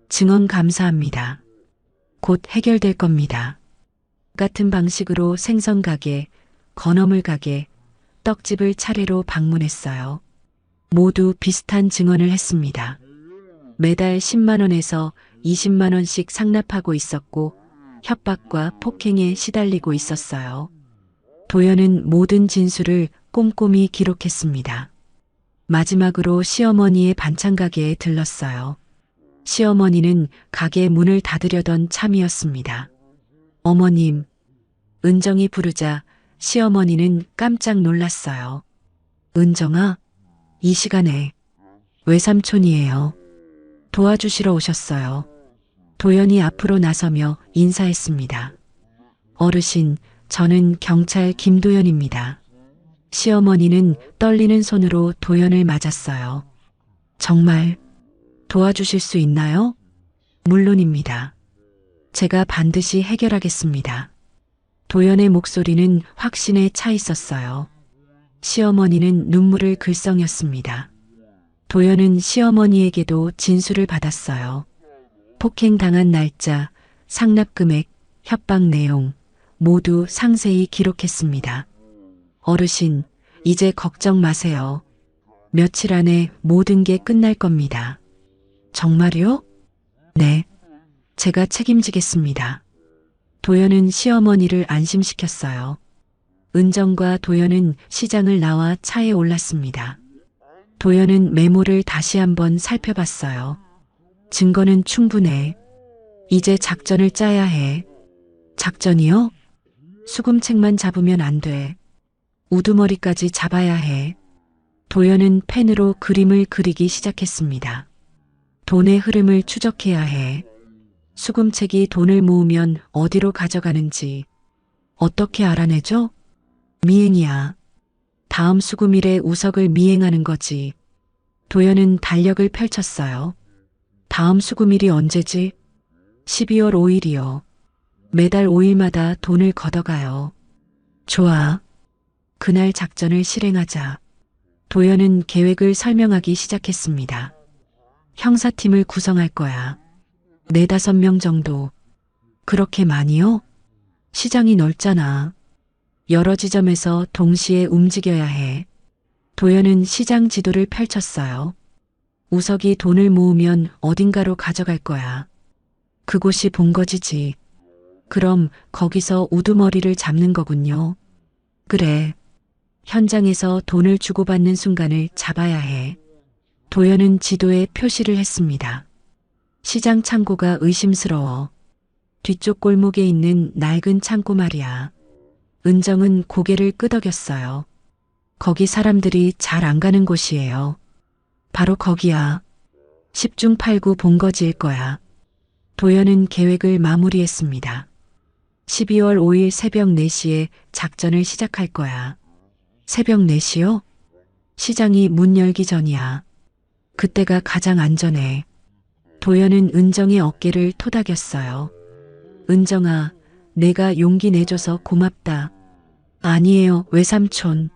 S2: 증언 감사합니다. 곧 해결될 겁니다. 같은 방식으로 생선 가게, 건어물 가게, 떡집을 차례로 방문했어요. 모두 비슷한 증언을 했습니다. 매달 10만 원에서 20만 원씩 상납하고 있었고 협박과 폭행에 시달리고 있었어요. 도연은 모든 진술을 꼼꼼히 기록했습니다. 마지막으로 시어머니의 반찬 가게에 들렀어요. 시어머니는 가게 문을 닫으려던 참이었습니다. 어머님, 은정이 부르자 시어머니는 깜짝 놀랐어요. 은정아, 이 시간에 외삼촌이에요. 도와주시러 오셨어요. 도연이 앞으로 나서며 인사했습니다. 어르신, 저는 경찰 김도연입니다. 시어머니는 떨리는 손으로 도연을 맞았어요. 정말 도와주실 수 있나요? 물론입니다. 제가 반드시 해결하겠습니다. 도연의 목소리는 확신에 차 있었어요. 시어머니는 눈물을 글썽였습니다. 도연은 시어머니에게도 진술을 받았어요. 폭행당한 날짜, 상납 금액, 협박 내용 모두 상세히 기록했습니다. 어르신, 이제 걱정 마세요. 며칠 안에 모든 게 끝날 겁니다. 정말요? 네, 제가 책임지겠습니다. 도연은 시어머니를 안심시켰어요. 은정과 도연은 시장을 나와 차에 올랐습니다. 도연은 메모를 다시 한번 살펴봤어요. 증거는 충분해. 이제 작전을 짜야 해. 작전이요? 수금책만 잡으면 안 돼. 우두머리까지 잡아야 해. 도연은 펜으로 그림을 그리기 시작했습니다. 돈의 흐름을 추적해야 해. 수금책이 돈을 모으면 어디로 가져가는지 어떻게 알아내죠? 미행이야. 다음 수금일에 우석을 미행하는 거지. 도연은 달력을 펼쳤어요. 다음 수금일이 언제지? 12월 5일이요. 매달 5일마다 돈을 걷어가요. 좋아. 그날 작전을 실행하자. 도연은 계획을 설명하기 시작했습니다. 형사팀을 구성할 거야. 4~5명 정도. 그렇게 많이요? 시장이 넓잖아. 여러 지점에서 동시에 움직여야 해. 도연은 시장 지도를 펼쳤어요. 우석이 돈을 모으면 어딘가로 가져갈 거야. 그곳이 본거지지. 그럼 거기서 우두머리를 잡는 거군요. 그래. 현장에서 돈을 주고받는 순간을 잡아야 해. 도연은 지도에 표시를 했습니다. 시장 창고가 의심스러워. 뒤쪽 골목에 있는 낡은 창고 말이야. 은정은 고개를 끄덕였어요. 거기 사람들이 잘 안 가는 곳이에요. 바로 거기야. 10중 8구 본거지일 거야. 도연은 계획을 마무리했습니다. 12월 5일 새벽 4시에 작전을 시작할 거야. 새벽 4시요? 시장이 문 열기 전이야. 그때가 가장 안전해. 도연은 은정의 어깨를 토닥였어요. 은정아, 내가 용기 내줘서 고맙다. 아니에요, 외삼촌.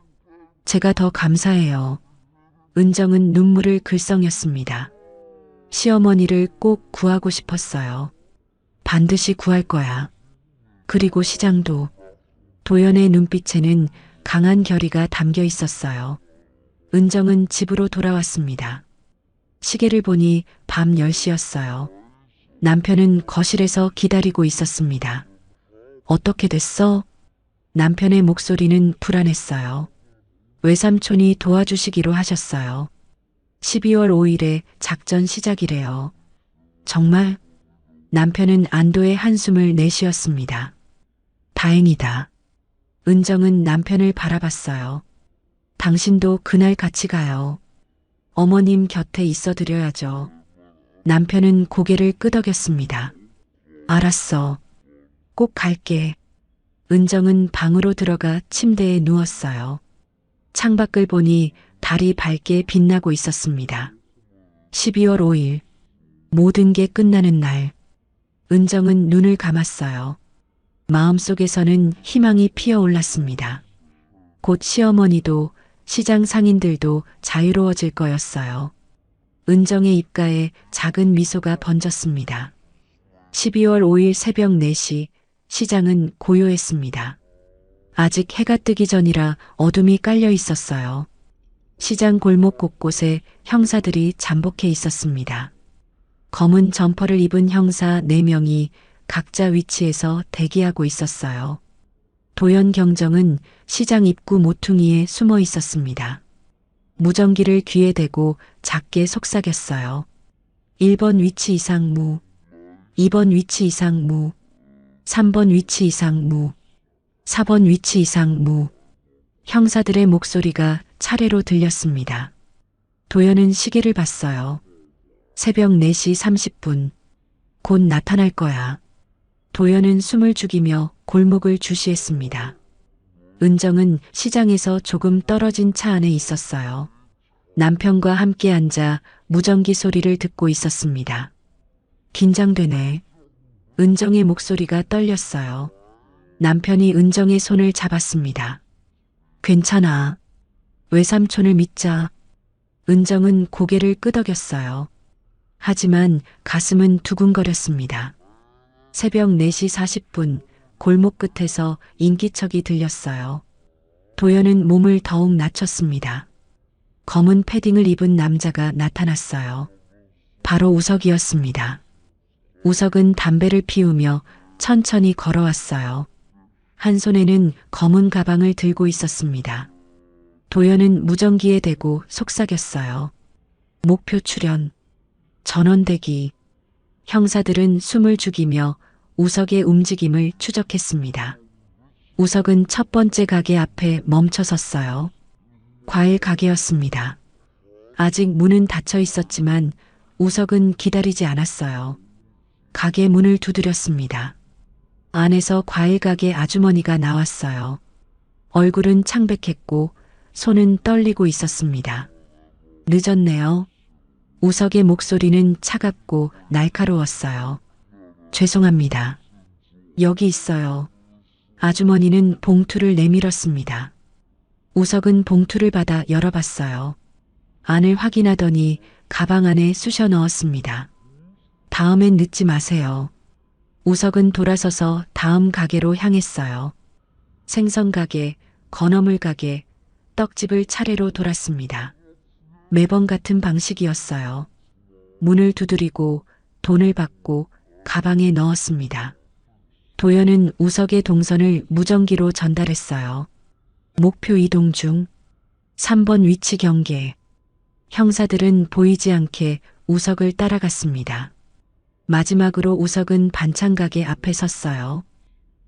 S2: 제가 더 감사해요. 은정은 눈물을 글썽였습니다. 시어머니를 꼭 구하고 싶었어요. 반드시 구할 거야. 그리고 시장도. 도연의 눈빛에는 강한 결의가 담겨 있었어요. 은정은 집으로 돌아왔습니다. 시계를 보니 밤 10시였어요. 남편은 거실에서 기다리고 있었습니다. 어떻게 됐어? 남편의 목소리는 불안했어요. 외삼촌이 도와주시기로 하셨어요. 12월 5일에 작전 시작이래요. 정말? 남편은 안도의 한숨을 내쉬었습니다. 다행이다. 은정은 남편을 바라봤어요. 당신도 그날 같이 가요. 어머님 곁에 있어 드려야죠. 남편은 고개를 끄덕였습니다. 알았어. 꼭 갈게. 은정은 방으로 들어가 침대에 누웠어요. 창밖을 보니 달이 밝게 빛나고 있었습니다. 12월 5일. 모든 게 끝나는 날. 은정은 눈을 감았어요. 마음속에서는 희망이 피어올랐습니다. 곧 시어머니도 시장 상인들도 자유로워질 거였어요. 은정의 입가에 작은 미소가 번졌습니다. 12월 5일 새벽 4시 시장은 고요했습니다. 아직 해가 뜨기 전이라 어둠이 깔려 있었어요. 시장 골목 곳곳에 형사들이 잠복해 있었습니다. 검은 점퍼를 입은 형사 4명이 각자 위치에서 대기하고 있었어요. 도연 경정은 시장 입구 모퉁이에 숨어 있었습니다. 무전기를 귀에 대고 작게 속삭였어요. 1번 위치 이상 무, 2번 위치 이상 무, 3번 위치 이상 무, 4번 위치 이상 무. 형사들의 목소리가 차례로 들렸습니다. 도연은 시계를 봤어요. 새벽 4시 30분. 곧 나타날 거야. 도연은 숨을 죽이며 골목을 주시했습니다. 은정은 시장에서 조금 떨어진 차 안에 있었어요. 남편과 함께 앉아 무전기 소리를 듣고 있었습니다. 긴장되네. 은정의 목소리가 떨렸어요. 남편이 은정의 손을 잡았습니다. 괜찮아. 외삼촌을 믿자. 은정은 고개를 끄덕였어요. 하지만 가슴은 두근거렸습니다. 새벽 4시 40분 골목 끝에서 인기척이 들렸어요. 도연은 몸을 더욱 낮췄습니다. 검은 패딩을 입은 남자가 나타났어요. 바로 우석이었습니다. 우석은 담배를 피우며 천천히 걸어왔어요. 한 손에는 검은 가방을 들고 있었습니다. 도연은 무전기에 대고 속삭였어요. 목표 출현. 전원 대기. 형사들은 숨을 죽이며 우석의 움직임을 추적했습니다. 우석은 첫 번째 가게 앞에 멈춰 섰어요. 과일 가게였습니다. 아직 문은 닫혀 있었지만 우석은 기다리지 않았어요. 가게 문을 두드렸습니다. 안에서 과일 가게 아주머니가 나왔어요. 얼굴은 창백했고 손은 떨리고 있었습니다. 늦었네요. 우석의 목소리는 차갑고 날카로웠어요. 죄송합니다. 여기 있어요. 아주머니는 봉투를 내밀었습니다. 우석은 봉투를 받아 열어봤어요. 안을 확인하더니 가방 안에 쑤셔 넣었습니다. 다음엔 늦지 마세요. 우석은 돌아서서 다음 가게로 향했어요. 생선 가게, 건어물 가게, 떡집을 차례로 돌았습니다. 매번 같은 방식이었어요. 문을 두드리고 돈을 받고 가방에 넣었습니다. 도연은 우석의 동선을 무전기로 전달했어요. 목표 이동 중 3번 위치 경계. 형사들은 보이지 않게 우석을 따라갔습니다. 마지막으로 우석은 반찬 가게 앞에 섰어요.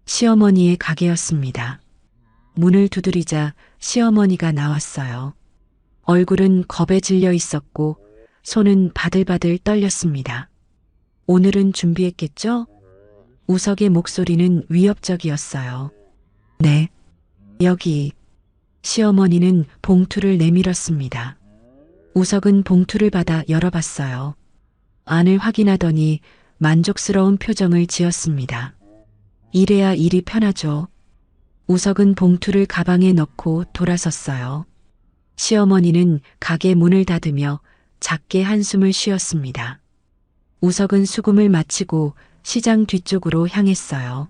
S2: 시어머니의 가게였습니다. 문을 두드리자 시어머니가 나왔어요. 얼굴은 겁에 질려 있었고 손은 바들바들 떨렸습니다. 오늘은 준비했겠죠? 우석의 목소리는 위협적이었어요. 네, 여기. 시어머니는 봉투를 내밀었습니다. 우석은 봉투를 받아 열어봤어요. 안을 확인하더니 만족스러운 표정을 지었습니다. 이래야 일이 편하죠. 우석은 봉투를 가방에 넣고 돌아섰어요. 시어머니는 가게 문을 닫으며 작게 한숨을 쉬었습니다. 우석은 수금을 마치고 시장 뒤쪽으로 향했어요.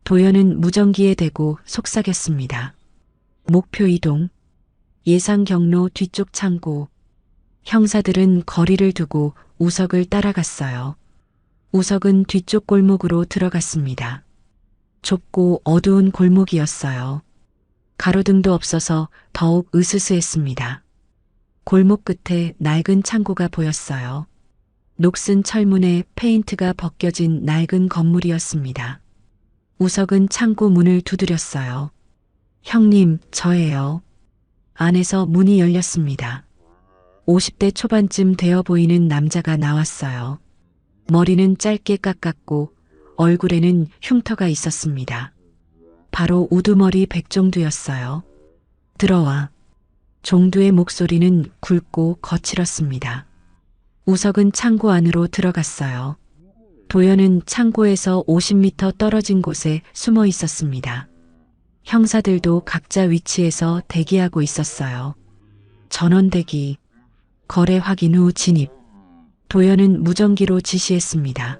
S2: 도연은 무전기에 대고 속삭였습니다. 목표 이동. 예상 경로 뒤쪽 창고. 형사들은 거리를 두고 우석을 따라갔어요. 우석은 뒤쪽 골목으로 들어갔습니다. 좁고 어두운 골목이었어요. 가로등도 없어서 더욱 으스스했습니다. 골목 끝에 낡은 창고가 보였어요. 녹슨 철문에 페인트가 벗겨진 낡은 건물이었습니다. 우석은 창고 문을 두드렸어요. 형님, 저예요. 안에서 문이 열렸습니다. 50대 초반쯤 되어 보이는 남자가 나왔어요. 머리는 짧게 깎았고 얼굴에는 흉터가 있었습니다. 바로 우두머리 백종두였어요. 들어와. 종두의 목소리는 굵고 거칠었습니다. 우석은 창고 안으로 들어갔어요. 도연은 창고에서 50m 떨어진 곳에 숨어 있었습니다. 형사들도 각자 위치에서 대기하고 있었어요. 전원 대기. 거래 확인 후 진입. 도연은 무전기로 지시했습니다.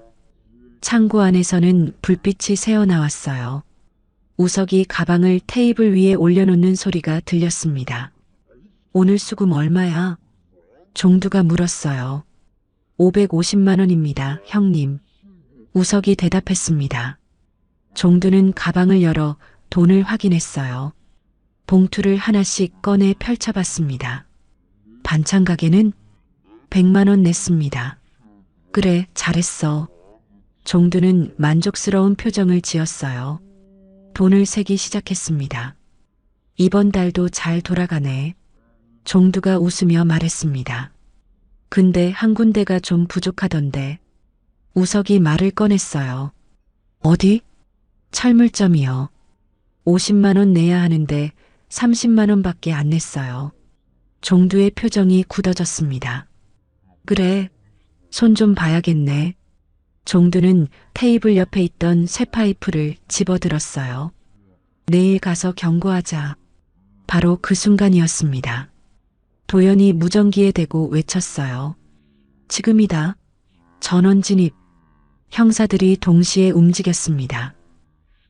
S2: 창고 안에서는 불빛이 새어나왔어요. 우석이 가방을 테이블 위에 올려놓는 소리가 들렸습니다. 오늘 수금 얼마야? 종두가 물었어요. 550만 원입니다, 형님. 우석이 대답했습니다. 종두는 가방을 열어 돈을 확인했어요. 봉투를 하나씩 꺼내 펼쳐봤습니다. 반찬 가게는 100만 원 냈습니다. 그래, 잘했어. 종두는 만족스러운 표정을 지었어요. 돈을 세기 시작했습니다. 이번 달도 잘 돌아가네. 종두가 웃으며 말했습니다. 근데 한 군데가 좀 부족하던데. 우석이 말을 꺼냈어요. 어디? 철물점이요. 50만 원 내야 하는데 30만 원밖에 안 냈어요. 종두의 표정이 굳어졌습니다. 그래, 손 좀 봐야겠네. 종두는 테이블 옆에 있던 쇠파이프를 집어들었어요. 내일 가서 경고하자. 바로 그 순간이었습니다. 도연이 무전기에 대고 외쳤어요. 지금이다. 전원 진입. 형사들이 동시에 움직였습니다.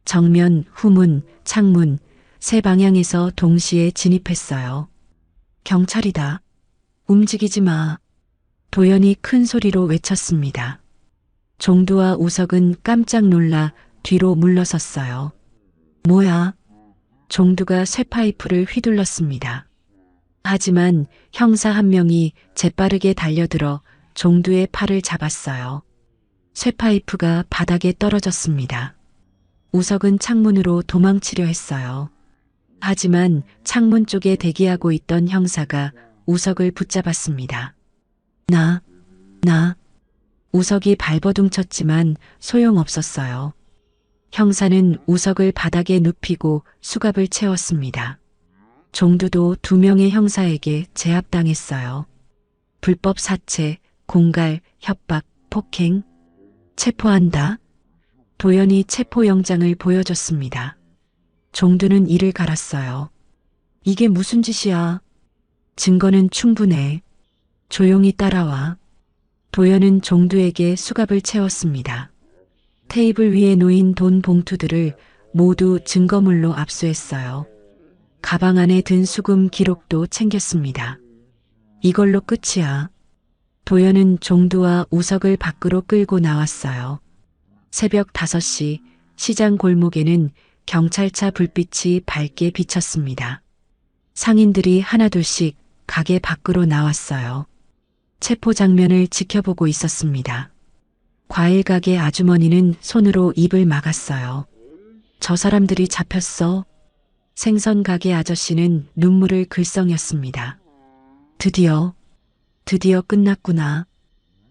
S2: 정면, 후문, 창문, 세 방향에서 동시에 진입했어요. 경찰이다. 움직이지 마. 도연이 큰 소리로 외쳤습니다. 종두와 우석은 깜짝 놀라 뒤로 물러섰어요. 뭐야? 종두가 쇠파이프를 휘둘렀습니다. 하지만 형사 한 명이 재빠르게 달려들어 종두의 팔을 잡았어요. 쇠파이프가 바닥에 떨어졌습니다. 우석은 창문으로 도망치려 했어요. 하지만 창문 쪽에 대기하고 있던 형사가 우석을 붙잡았습니다. 나. 우석이 발버둥 쳤지만 소용없었어요. 형사는 우석을 바닥에 눕히고 수갑을 채웠습니다. 종두도 2명의 형사에게 제압당했어요. 불법 사채, 공갈, 협박, 폭행. 체포한다. 도연이 체포영장을 보여줬습니다. 종두는 이를 갈았어요. 이게 무슨 짓이야? 증거는 충분해. 조용히 따라와. 도연은 종두에게 수갑을 채웠습니다. 테이블 위에 놓인 돈 봉투들을 모두 증거물로 압수했어요. 가방 안에 든 수금 기록도 챙겼습니다. 이걸로 끝이야. 도연은 종두와 우석을 밖으로 끌고 나왔어요. 새벽 5시 시장 골목에는 경찰차 불빛이 밝게 비쳤습니다. 상인들이 하나둘씩 가게 밖으로 나왔어요. 체포 장면을 지켜보고 있었습니다. 과일 가게 아주머니는 손으로 입을 막았어요. 저 사람들이 잡혔어. 생선 가게 아저씨는 눈물을 글썽였습니다. 드디어 끝났구나.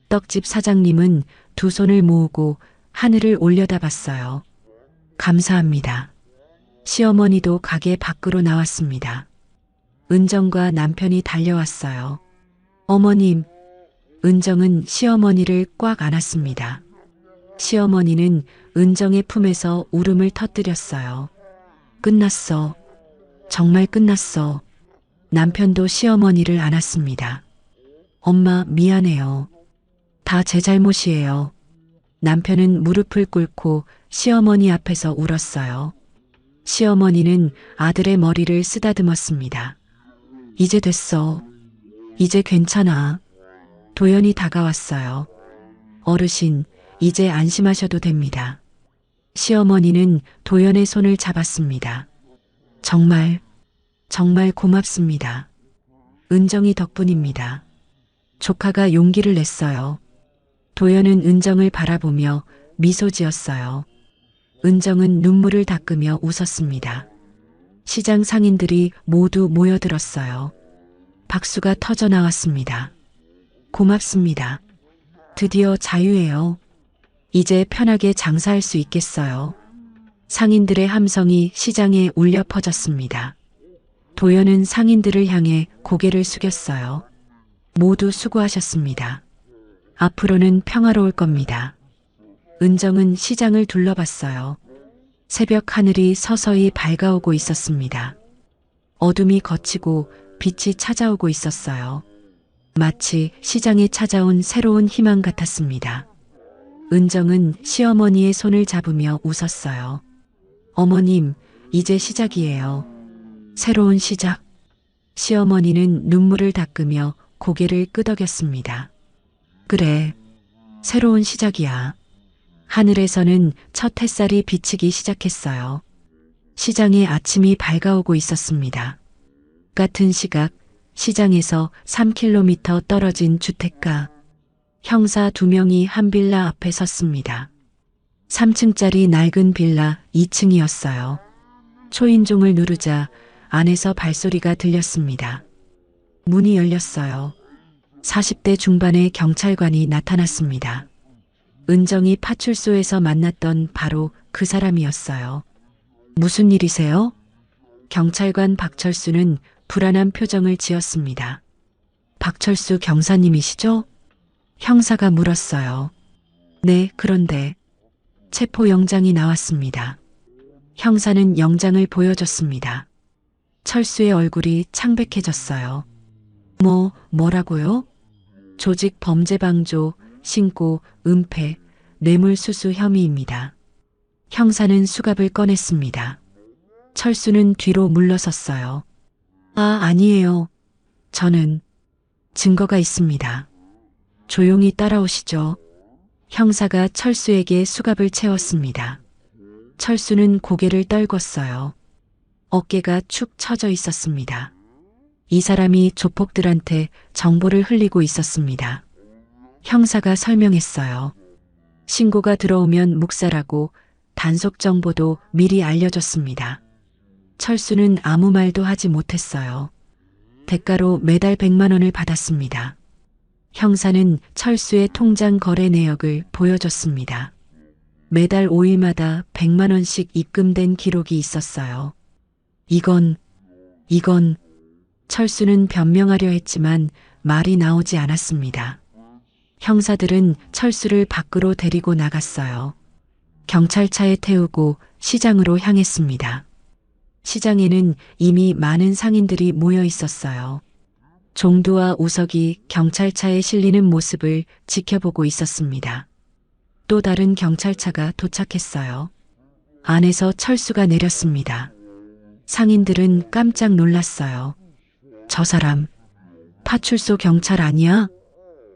S2: 떡집 사장님은 두 손을 모으고 하늘을 올려다봤어요. 감사합니다. 시어머니도 가게 밖으로 나왔습니다. 은정과 남편이 달려왔어요. 어머님, 은정은 시어머니를 꽉 안았습니다. 시어머니는 은정의 품에서 울음을 터뜨렸어요. 끝났어. 정말 끝났어. 남편도 시어머니를 안았습니다. 엄마, 미안해요. 다 제 잘못이에요. 남편은 무릎을 꿇고 시어머니 앞에서 울었어요. 시어머니는 아들의 머리를 쓰다듬었습니다. 이제 됐어. 이제 괜찮아. 도연이 다가왔어요. 어르신, 이제 안심하셔도 됩니다. 시어머니는 도연의 손을 잡았습니다. 정말 고맙습니다. 은정이 덕분입니다. 조카가 용기를 냈어요. 도연은 은정을 바라보며 미소 지었어요. 은정은 눈물을 닦으며 웃었습니다. 시장 상인들이 모두 모여들었어요. 박수가 터져 나왔습니다. 고맙습니다. 드디어 자유예요. 이제 편하게 장사할 수 있겠어요. 상인들의 함성이 시장에 울려 퍼졌습니다. 도연은 상인들을 향해 고개를 숙였어요. 모두 수고하셨습니다. 앞으로는 평화로울 겁니다. 은정은 시장을 둘러봤어요. 새벽 하늘이 서서히 밝아오고 있었습니다. 어둠이 걷히고 빛이 찾아오고 있었어요. 마치 시장에 찾아온 새로운 희망 같았습니다. 은정은 시어머니의 손을 잡으며 웃었어요. 어머님, 이제 시작이에요. 새로운 시작. 시어머니는 눈물을 닦으며 고개를 끄덕였습니다. 그래, 새로운 시작이야. 하늘에서는 첫 햇살이 비치기 시작했어요. 시장에 아침이 밝아오고 있었습니다. 같은 시각, 시장에서 3km 떨어진 주택가. 형사 2명이 한 빌라 앞에 섰습니다. 3층짜리 낡은 빌라 2층이었어요. 초인종을 누르자 안에서 발소리가 들렸습니다. 문이 열렸어요. 40대 중반의 경찰관이 나타났습니다. 은정이 파출소에서 만났던 바로 그 사람이었어요. 무슨 일이세요? 경찰관 박철수는 불안한 표정을 지었습니다. 박철수 경사님이시죠? 형사가 물었어요. 네, 그런데 체포영장이 나왔습니다. 형사는 영장을 보여줬습니다. 철수의 얼굴이 창백해졌어요. 뭐라고요? 조직 범죄방조, 신고, 은폐, 뇌물수수 혐의입니다. 형사는 수갑을 꺼냈습니다. 철수는 뒤로 물러섰어요. 아니에요. 저는 증거가 있습니다. 조용히 따라오시죠. 형사가 철수에게 수갑을 채웠습니다. 철수는 고개를 떨궜어요. 어깨가 축 처져 있었습니다. 이 사람이 조폭들한테 정보를 흘리고 있었습니다. 형사가 설명했어요. 신고가 들어오면 묵살하고 단속 정보도 미리 알려줬습니다. 철수는 아무 말도 하지 못했어요. 대가로 매달 100만 원을 받았습니다. 형사는 철수의 통장 거래 내역을 보여줬습니다. 매달 5일마다 100만 원씩 입금된 기록이 있었어요. 이건 철수는 변명하려 했지만 말이 나오지 않았습니다. 형사들은 철수를 밖으로 데리고 나갔어요. 경찰차에 태우고 시장으로 향했습니다. 시장에는 이미 많은 상인들이 모여 있었어요. 종두와 우석이 경찰차에 실리는 모습을 지켜보고 있었습니다. 또 다른 경찰차가 도착했어요. 안에서 철수가 내렸습니다. 상인들은 깜짝 놀랐어요. 저 사람, 파출소 경찰 아니야?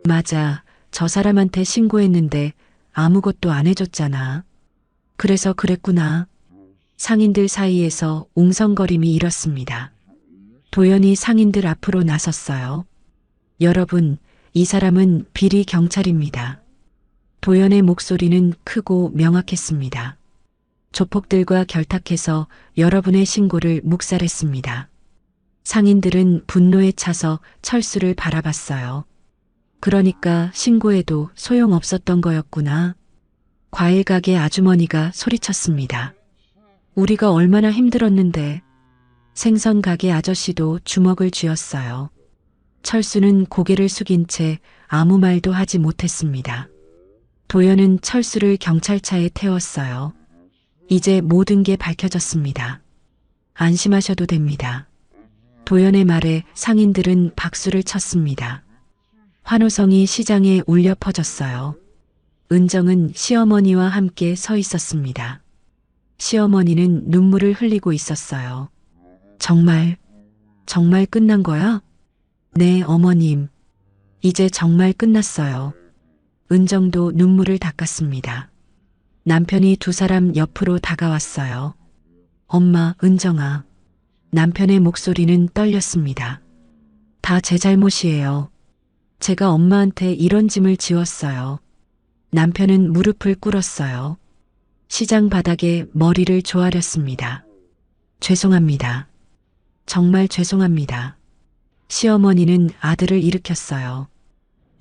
S2: 맞아. 저 사람한테 신고했는데 아무것도 안 해줬잖아. 그래서 그랬구나. 상인들 사이에서 웅성거림이 일었습니다. 도연이 상인들 앞으로 나섰어요. 여러분, 이 사람은 비리 경찰입니다. 도연의 목소리는 크고 명확했습니다. 조폭들과 결탁해서 여러분의 신고를 묵살했습니다. 상인들은 분노에 차서 철수를 바라봤어요. 그러니까 신고해도 소용없었던 거였구나. 과일 가게 아주머니가 소리쳤습니다. 우리가 얼마나 힘들었는데. 생선 가게 아저씨도 주먹을 쥐었어요. 철수는 고개를 숙인 채 아무 말도 하지 못했습니다. 도연은 철수를 경찰차에 태웠어요. 이제 모든 게 밝혀졌습니다. 안심하셔도 됩니다. 도연의 말에 상인들은 박수를 쳤습니다. 환호성이 시장에 울려 퍼졌어요. 은정은 시어머니와 함께 서 있었습니다. 시어머니는 눈물을 흘리고 있었어요. 정말 끝난 거야? 네, 어머님. 이제 정말 끝났어요. 은정도 눈물을 닦았습니다. 남편이 두 사람 옆으로 다가왔어요. 엄마, 은정아. 남편의 목소리는 떨렸습니다. 다 제 잘못이에요. 제가 엄마한테 이런 짐을 지웠어요. 남편은 무릎을 꿇었어요. 시장 바닥에 머리를 조아렸습니다. 죄송합니다. 정말 죄송합니다. 시어머니는 아들을 일으켰어요.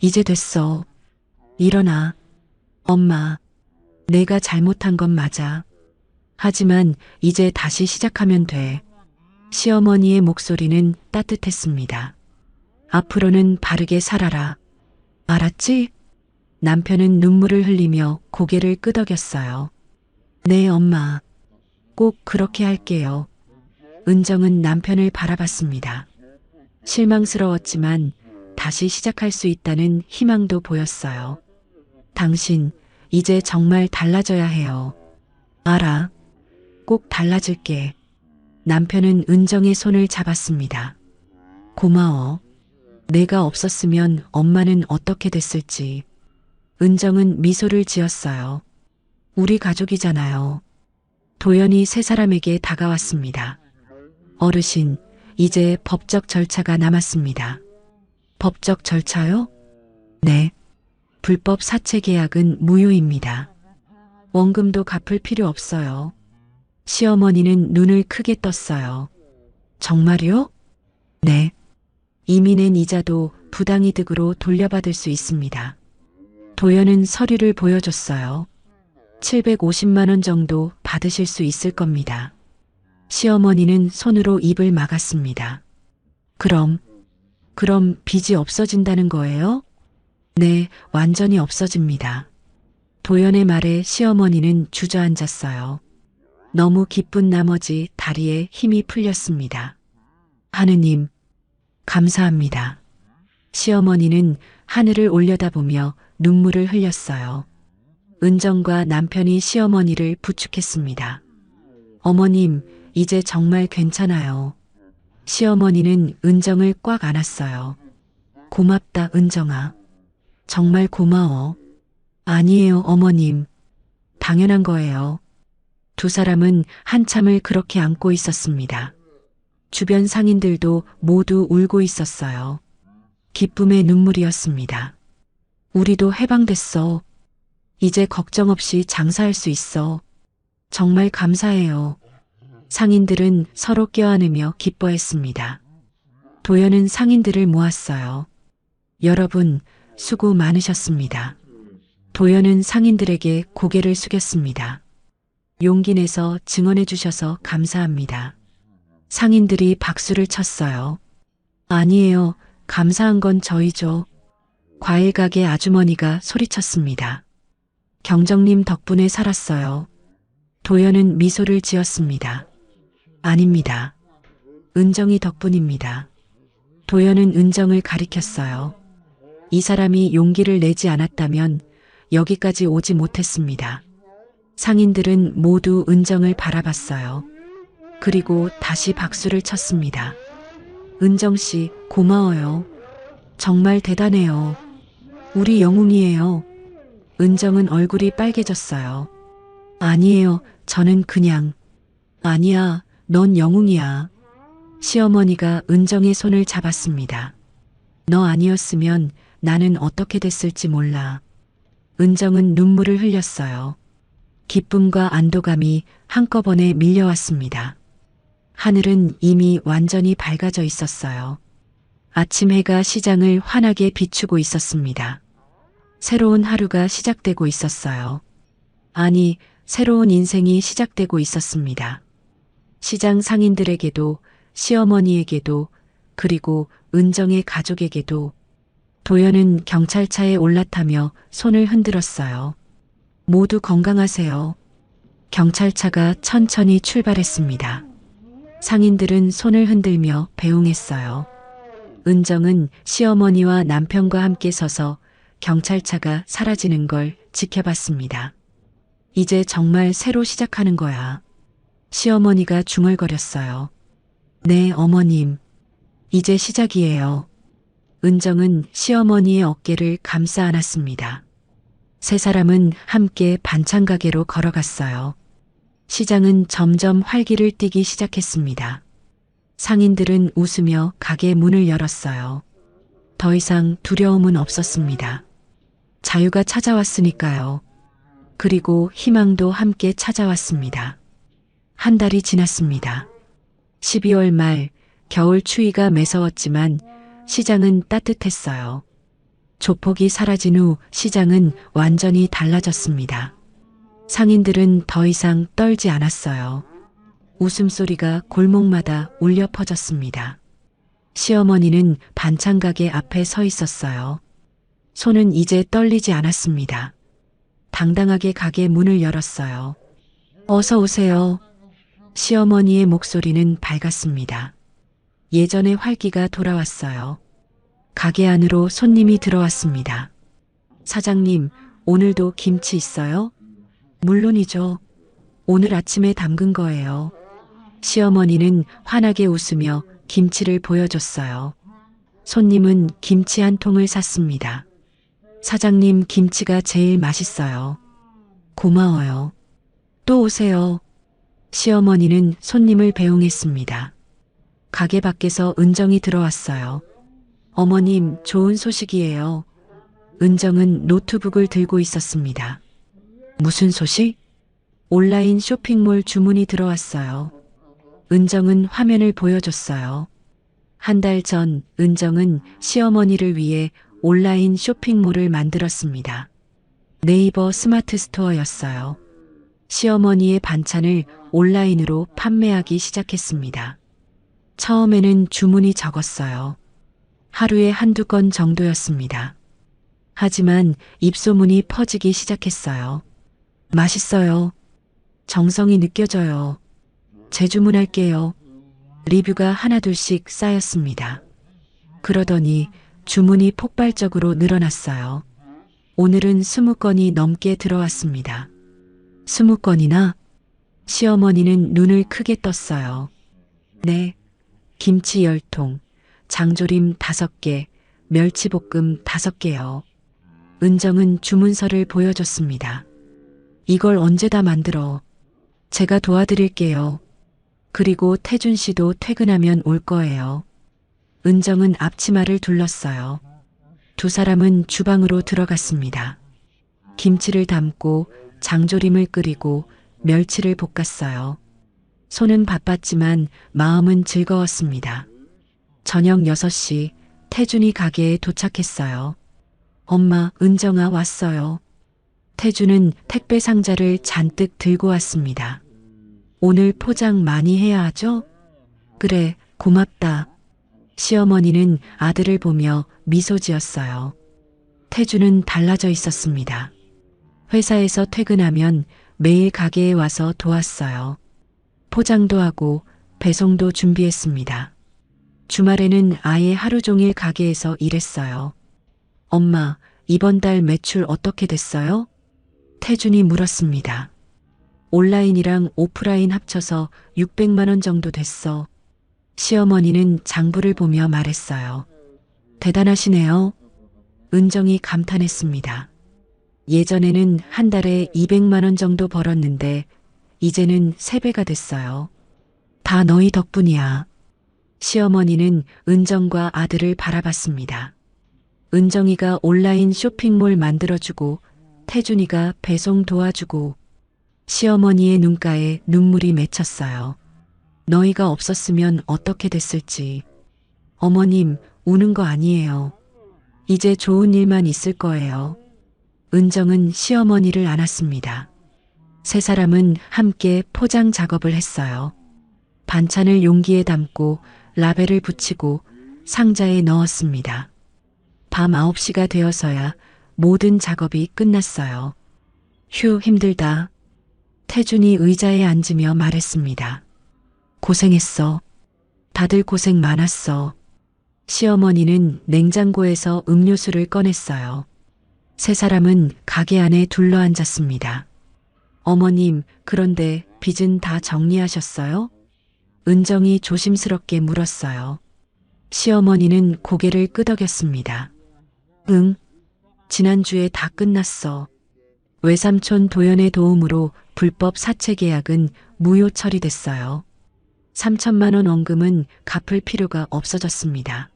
S2: 이제 됐어. 일어나. 엄마, 내가 잘못한 건 맞아. 하지만 이제 다시 시작하면 돼. 시어머니의 목소리는 따뜻했습니다. 앞으로는 바르게 살아라. 알았지? 남편은 눈물을 흘리며 고개를 끄덕였어요. 네, 엄마. 꼭 그렇게 할게요. 은정은 남편을 바라봤습니다. 실망스러웠지만 다시 시작할 수 있다는 희망도 보였어요. 당신, 이제 정말 달라져야 해요. 알아. 꼭 달라질게. 남편은 은정의 손을 잡았습니다. 고마워. 내가 없었으면 엄마는 어떻게 됐을지. 은정은 미소를 지었어요. 우리 가족이잖아요. 도연이 세 사람에게 다가왔습니다. 어르신, 이제 법적 절차가 남았습니다. 법적 절차요? 네. 불법 사채 계약은 무효입니다. 원금도 갚을 필요 없어요. 시어머니는 눈을 크게 떴어요. 정말요? 네. 이미 낸 이자도 부당이득으로 돌려받을 수 있습니다. 도연은 서류를 보여줬어요. 750만 원 정도 받으실 수 있을 겁니다. 시어머니는 손으로 입을 막았습니다. 그럼 빚이 없어진다는 거예요? 네, 완전히 없어집니다. 도연의 말에 시어머니는 주저앉았어요. 너무 기쁜 나머지 다리에 힘이 풀렸습니다. 하느님, 감사합니다. 시어머니는 하늘을 올려다보며 눈물을 흘렸어요. 은정과 남편이 시어머니를 부축했습니다. 어머님, 이제 정말 괜찮아요. 시어머니는 은정을 꽉 안았어요. 고맙다, 은정아. 정말 고마워. 아니에요, 어머님. 당연한 거예요. 두 사람은 한참을 그렇게 안고 있었습니다. 주변 상인들도 모두 울고 있었어요. 기쁨의 눈물이었습니다. 우리도 해방됐어. 이제 걱정 없이 장사할 수 있어. 정말 감사해요. 상인들은 서로 껴안으며 기뻐했습니다. 도연은 상인들을 모았어요. 여러분, 수고 많으셨습니다. 도연은 상인들에게 고개를 숙였습니다. 용기 내서 증언해 주셔서 감사합니다. 상인들이 박수를 쳤어요. 아니에요. 감사한 건 저희죠. 과일 가게 아주머니가 소리쳤습니다. 경정님 덕분에 살았어요. 도연은 미소를 지었습니다. 아닙니다. 은정이 덕분입니다. 도연은 은정을 가리켰어요. 이 사람이 용기를 내지 않았다면 여기까지 오지 못했습니다. 상인들은 모두 은정을 바라봤어요. 그리고 다시 박수를 쳤습니다. 은정 씨, 고마워요. 정말 대단해요. 우리 영웅이에요. 은정은 얼굴이 빨개졌어요. 아니에요. 저는 그냥. 아니야. 넌 영웅이야. 시어머니가 은정의 손을 잡았습니다. 너 아니었으면 나는 어떻게 됐을지 몰라. 은정은 눈물을 흘렸어요. 기쁨과 안도감이 한꺼번에 밀려왔습니다. 하늘은 이미 완전히 밝아져 있었어요. 아침 해가 시장을 환하게 비추고 있었습니다. 새로운 하루가 시작되고 있었어요. 아니, 새로운 인생이 시작되고 있었습니다. 시장 상인들에게도, 시어머니에게도, 그리고 은정의 가족에게도. 도연은 경찰차에 올라타며 손을 흔들었어요. 모두 건강하세요. 경찰차가 천천히 출발했습니다. 상인들은 손을 흔들며 배웅했어요. 은정은 시어머니와 남편과 함께 서서 경찰차가 사라지는 걸 지켜봤습니다. 이제 정말 새로 시작하는 거야. 시어머니가 중얼거렸어요. 네, 어머님. 이제 시작이에요. 은정은 시어머니의 어깨를 감싸 안았습니다. 세 사람은 함께 반찬 가게로 걸어갔어요. 시장은 점점 활기를 띠기 시작했습니다. 상인들은 웃으며 가게 문을 열었어요. 더 이상 두려움은 없었습니다. 자유가 찾아왔으니까요. 그리고 희망도 함께 찾아왔습니다. 한 달이 지났습니다. 12월 말 겨울 추위가 매서웠지만 시장은 따뜻했어요. 조폭이 사라진 후 시장은 완전히 달라졌습니다. 상인들은 더 이상 떨지 않았어요. 웃음소리가 골목마다 울려 퍼졌습니다. 시어머니는 반찬 가게 앞에 서 있었어요. 손은 이제 떨리지 않았습니다. 당당하게 가게 문을 열었어요. 어서 오세요. 시어머니의 목소리는 밝았습니다. 예전의 활기가 돌아왔어요. 가게 안으로 손님이 들어왔습니다. 사장님, 오늘도 김치 있어요? 물론이죠. 오늘 아침에 담근 거예요. 시어머니는 환하게 웃으며 김치를 보여줬어요. 손님은 김치 한 통을 샀습니다. 사장님, 김치가 제일 맛있어요. 고마워요. 또 오세요. 시어머니는 손님을 배웅했습니다. 가게 밖에서 은정이 들어왔어요. 어머님, 좋은 소식이에요. 은정은 노트북을 들고 있었습니다. 무슨 소식? 온라인 쇼핑몰 주문이 들어왔어요. 은정은 화면을 보여줬어요. 한 달 전 은정은 시어머니를 위해 온라인 쇼핑몰을 만들었습니다. 네이버 스마트 스토어였어요. 시어머니의 반찬을 온라인으로 판매하기 시작했습니다. 처음에는 주문이 적었어요. 하루에 한두 건 정도였습니다. 하지만 입소문이 퍼지기 시작했어요. 맛있어요. 정성이 느껴져요. 재주문할게요. 리뷰가 하나둘씩 쌓였습니다. 그러더니 주문이 폭발적으로 늘어났어요. 오늘은 20건이 넘게 들어왔습니다. 20건이나? 시어머니는 눈을 크게 떴어요. 네, 김치 10통, 장조림 5개, 멸치볶음 5개요. 은정은 주문서를 보여줬습니다. 이걸 언제 다 만들어? 제가 도와드릴게요. 그리고 태준 씨도 퇴근하면 올 거예요. 은정은 앞치마를 둘렀어요. 두 사람은 주방으로 들어갔습니다. 김치를 담고 장조림을 끓이고 멸치를 볶았어요. 손은 바빴지만 마음은 즐거웠습니다. 저녁 6시 태준이 가게에 도착했어요. 엄마, 은정아 왔어요. 태준은 택배 상자를 잔뜩 들고 왔습니다. 오늘 포장 많이 해야 하죠? 그래, 고맙다. 시어머니는 아들을 보며 미소 지었어요. 태준은 달라져 있었습니다. 회사에서 퇴근하면 매일 가게에 와서 도왔어요. 포장도 하고 배송도 준비했습니다. 주말에는 아예 하루 종일 가게에서 일했어요. 엄마, 이번 달 매출 어떻게 됐어요? 태준이 물었습니다. 온라인이랑 오프라인 합쳐서 600만 원 정도 됐어. 시어머니는 장부를 보며 말했어요. 대단하시네요. 은정이 감탄했습니다. 예전에는 한 달에 200만 원 정도 벌었는데 이제는 3배가 됐어요. 다 너희 덕분이야. 시어머니는 은정과 아들을 바라봤습니다. 은정이가 온라인 쇼핑몰 만들어주고 태준이가 배송 도와주고 시어머니의 눈가에 눈물이 맺혔어요. 너희가 없었으면 어떻게 됐을지. 어머님, 우는 거 아니에요. 이제 좋은 일만 있을 거예요. 은정은 시어머니를 안았습니다. 세 사람은 함께 포장 작업을 했어요. 반찬을 용기에 담고 라벨을 붙이고 상자에 넣었습니다. 밤 9시가 되어서야 모든 작업이 끝났어요. 휴, 힘들다. 태준이 의자에 앉으며 말했습니다. 고생했어. 다들 고생 많았어. 시어머니는 냉장고에서 음료수를 꺼냈어요. 세 사람은 가게 안에 둘러앉았습니다. 어머님, 그런데 빚은 다 정리하셨어요? 은정이 조심스럽게 물었어요. 시어머니는 고개를 끄덕였습니다. 응, 지난주에 다 끝났어. 외삼촌 도연의 도움으로 불법 사채 계약은 무효 처리됐어요. 3천만 원 원금은 갚을 필요가 없어졌습니다.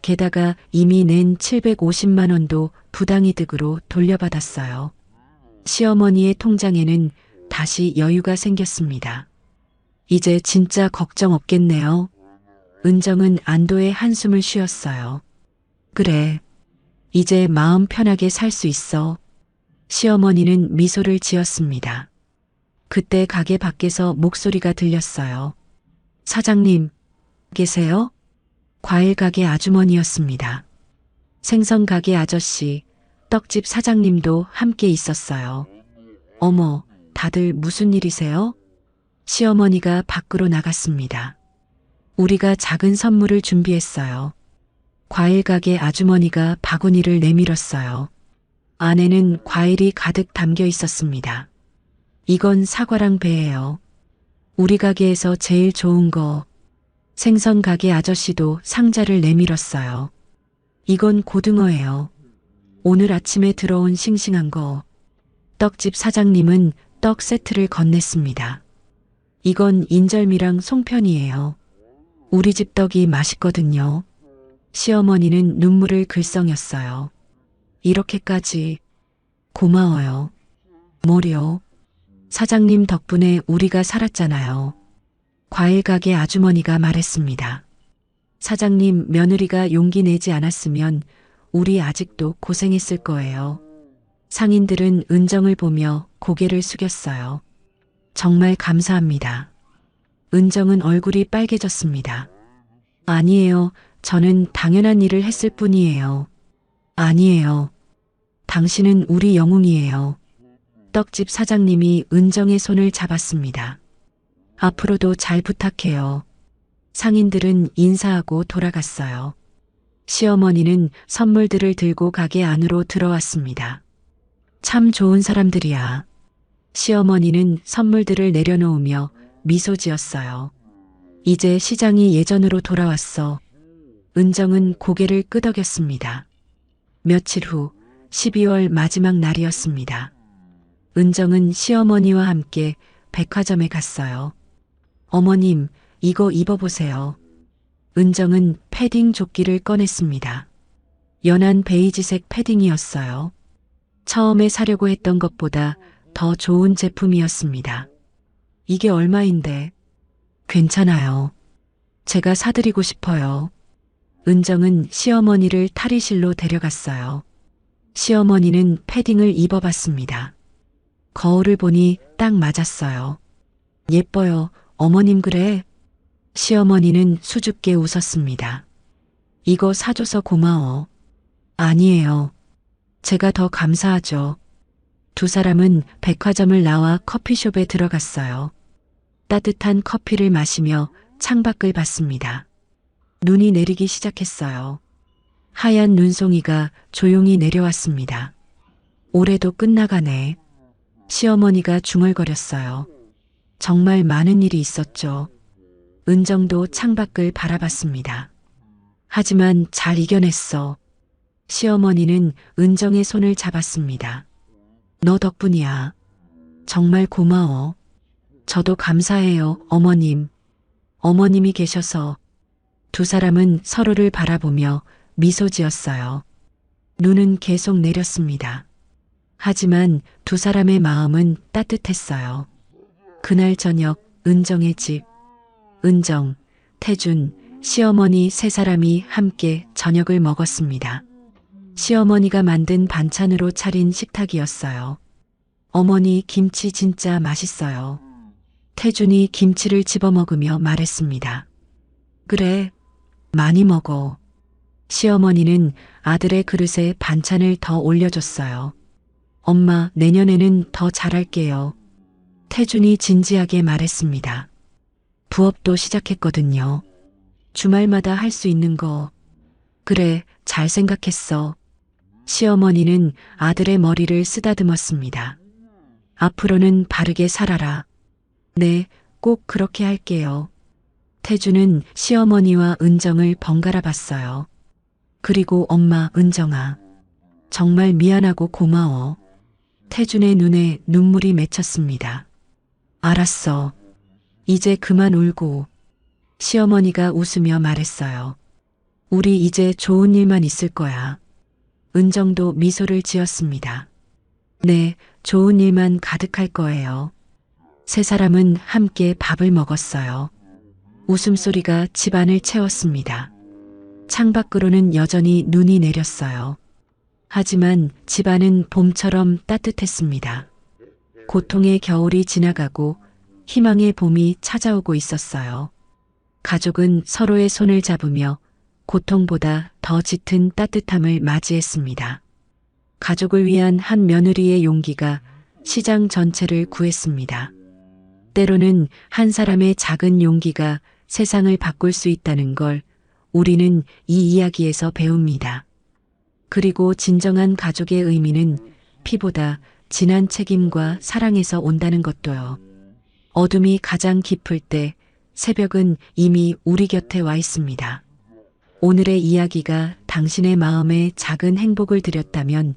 S2: 게다가 이미 낸 750만 원도 부당이득으로 돌려받았어요. 시어머니의 통장에는 다시 여유가 생겼습니다. 이제 진짜 걱정 없겠네요. 은정은 안도의 한숨을 쉬었어요. 그래, 이제 마음 편하게 살 수 있어. 시어머니는 미소를 지었습니다. 그때 가게 밖에서 목소리가 들렸어요. 사장님, 계세요? 과일 가게 아주머니였습니다. 생선 가게 아저씨, 떡집 사장님도 함께 있었어요. 어머, 다들 무슨 일이세요? 시어머니가 밖으로 나갔습니다. 우리가 작은 선물을 준비했어요. 과일 가게 아주머니가 바구니를 내밀었어요. 안에는 과일이 가득 담겨 있었습니다. 이건 사과랑 배예요. 우리 가게에서 제일 좋은 거. 생선 가게 아저씨도 상자를 내밀었어요. 이건 고등어예요. 오늘 아침에 들어온 싱싱한 거. 떡집 사장님은 떡 세트를 건넸습니다. 이건 인절미랑 송편이에요. 우리 집 떡이 맛있거든요. 시어머니는 눈물을 글썽였어요. 이렇게까지 고마워요. 뭐려? 사장님 덕분에 우리가 살았잖아요. 과일 가게 아주머니가 말했습니다. 사장님 며느리가 용기 내지 않았으면 우리 아직도 고생했을 거예요. 상인들은 은정을 보며 고개를 숙였어요. 정말 감사합니다. 은정은 얼굴이 빨개졌습니다. 아니에요. 저는 당연한 일을 했을 뿐이에요. 아니에요. 당신은 우리 영웅이에요. 떡집 사장님이 은정의 손을 잡았습니다. 앞으로도 잘 부탁해요. 상인들은 인사하고 돌아갔어요. 시어머니는 선물들을 들고 가게 안으로 들어왔습니다. 참 좋은 사람들이야. 시어머니는 선물들을 내려놓으며 미소 지었어요. 이제 시장이 예전으로 돌아왔어. 은정은 고개를 끄덕였습니다. 며칠 후 12월 마지막 날이었습니다. 은정은 시어머니와 함께 백화점에 갔어요. 어머님, 이거 입어보세요. 은정은 패딩 조끼를 꺼냈습니다. 연한 베이지색 패딩이었어요. 처음에 사려고 했던 것보다 더 좋은 제품이었습니다. 이게 얼마인데? 괜찮아요. 제가 사드리고 싶어요. 은정은 시어머니를 탈의실로 데려갔어요. 시어머니는 패딩을 입어봤습니다. 거울을 보니 딱 맞았어요. 예뻐요. 어머님 그래? 시어머니는 수줍게 웃었습니다. 이거 사줘서 고마워. 아니에요. 제가 더 감사하죠. 두 사람은 백화점을 나와 커피숍에 들어갔어요. 따뜻한 커피를 마시며 창밖을 봤습니다. 눈이 내리기 시작했어요. 하얀 눈송이가 조용히 내려왔습니다. 올해도 끝나가네. 시어머니가 중얼거렸어요. 정말 많은 일이 있었죠. 은정도 창밖을 바라봤습니다. 하지만 잘 이겨냈어. 시어머니는 은정의 손을 잡았습니다. 너 덕분이야. 정말 고마워. 저도 감사해요, 어머님. 어머님이 계셔서. 두 사람은 서로를 바라보며 미소 지었어요. 눈은 계속 내렸습니다. 하지만 두 사람의 마음은 따뜻했어요. 그날 저녁 은정의 집. 은정, 태준, 시어머니 세 사람이 함께 저녁을 먹었습니다. 시어머니가 만든 반찬으로 차린 식탁이었어요. 어머니 김치 진짜 맛있어요. 태준이 김치를 집어먹으며 말했습니다. 그래, 많이 먹어. 시어머니는 아들의 그릇에 반찬을 더 올려줬어요. 엄마, 내년에는 더 잘할게요. 태준이 진지하게 말했습니다. 부업도 시작했거든요. 주말마다 할 수 있는 거. 그래, 잘 생각했어. 시어머니는 아들의 머리를 쓰다듬었습니다. 앞으로는 바르게 살아라. 네, 꼭 그렇게 할게요. 태준은 시어머니와 은정을 번갈아 봤어요. 그리고 엄마 은정아, 정말 미안하고 고마워. 태준의 눈에 눈물이 맺혔습니다. 알았어. 이제 그만 울고. 시어머니가 웃으며 말했어요. 우리 이제 좋은 일만 있을 거야. 은정도 미소를 지었습니다. 네, 좋은 일만 가득할 거예요. 세 사람은 함께 밥을 먹었어요. 웃음소리가 집안을 채웠습니다. 창밖으로는 여전히 눈이 내렸어요. 하지만 집안은 봄처럼 따뜻했습니다. 고통의 겨울이 지나가고 희망의 봄이 찾아오고 있었어요. 가족은 서로의 손을 잡으며 고통보다 더 짙은 따뜻함을 맞이했습니다. 가족을 위한 한 며느리의 용기가 시장 전체를 구했습니다. 때로는 한 사람의 작은 용기가 세상을 바꿀 수 있다는 걸 우리는 이 이야기에서 배웁니다. 그리고 진정한 가족의 의미는 피보다 진한 책임과 사랑에서 온다는 것도요. 어둠이 가장 깊을 때 새벽은 이미 우리 곁에 와 있습니다. 오늘의 이야기가 당신의 마음에 작은 행복을 드렸다면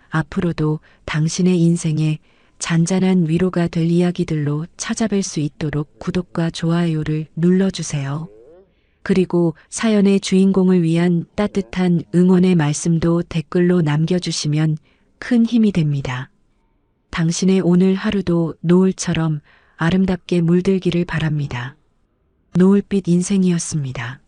S2: 앞으로도 당신의 인생에 잔잔한 위로가 될 이야기들로 찾아뵐 수 있도록 구독과 좋아요를 눌러주세요. 그리고 사연의 주인공을 위한 따뜻한 응원의 말씀도 댓글로 남겨주시면 큰 힘이 됩니다. 당신의 오늘 하루도 노을처럼 아름답게 물들기를 바랍니다. 노을빛 인생이었습니다.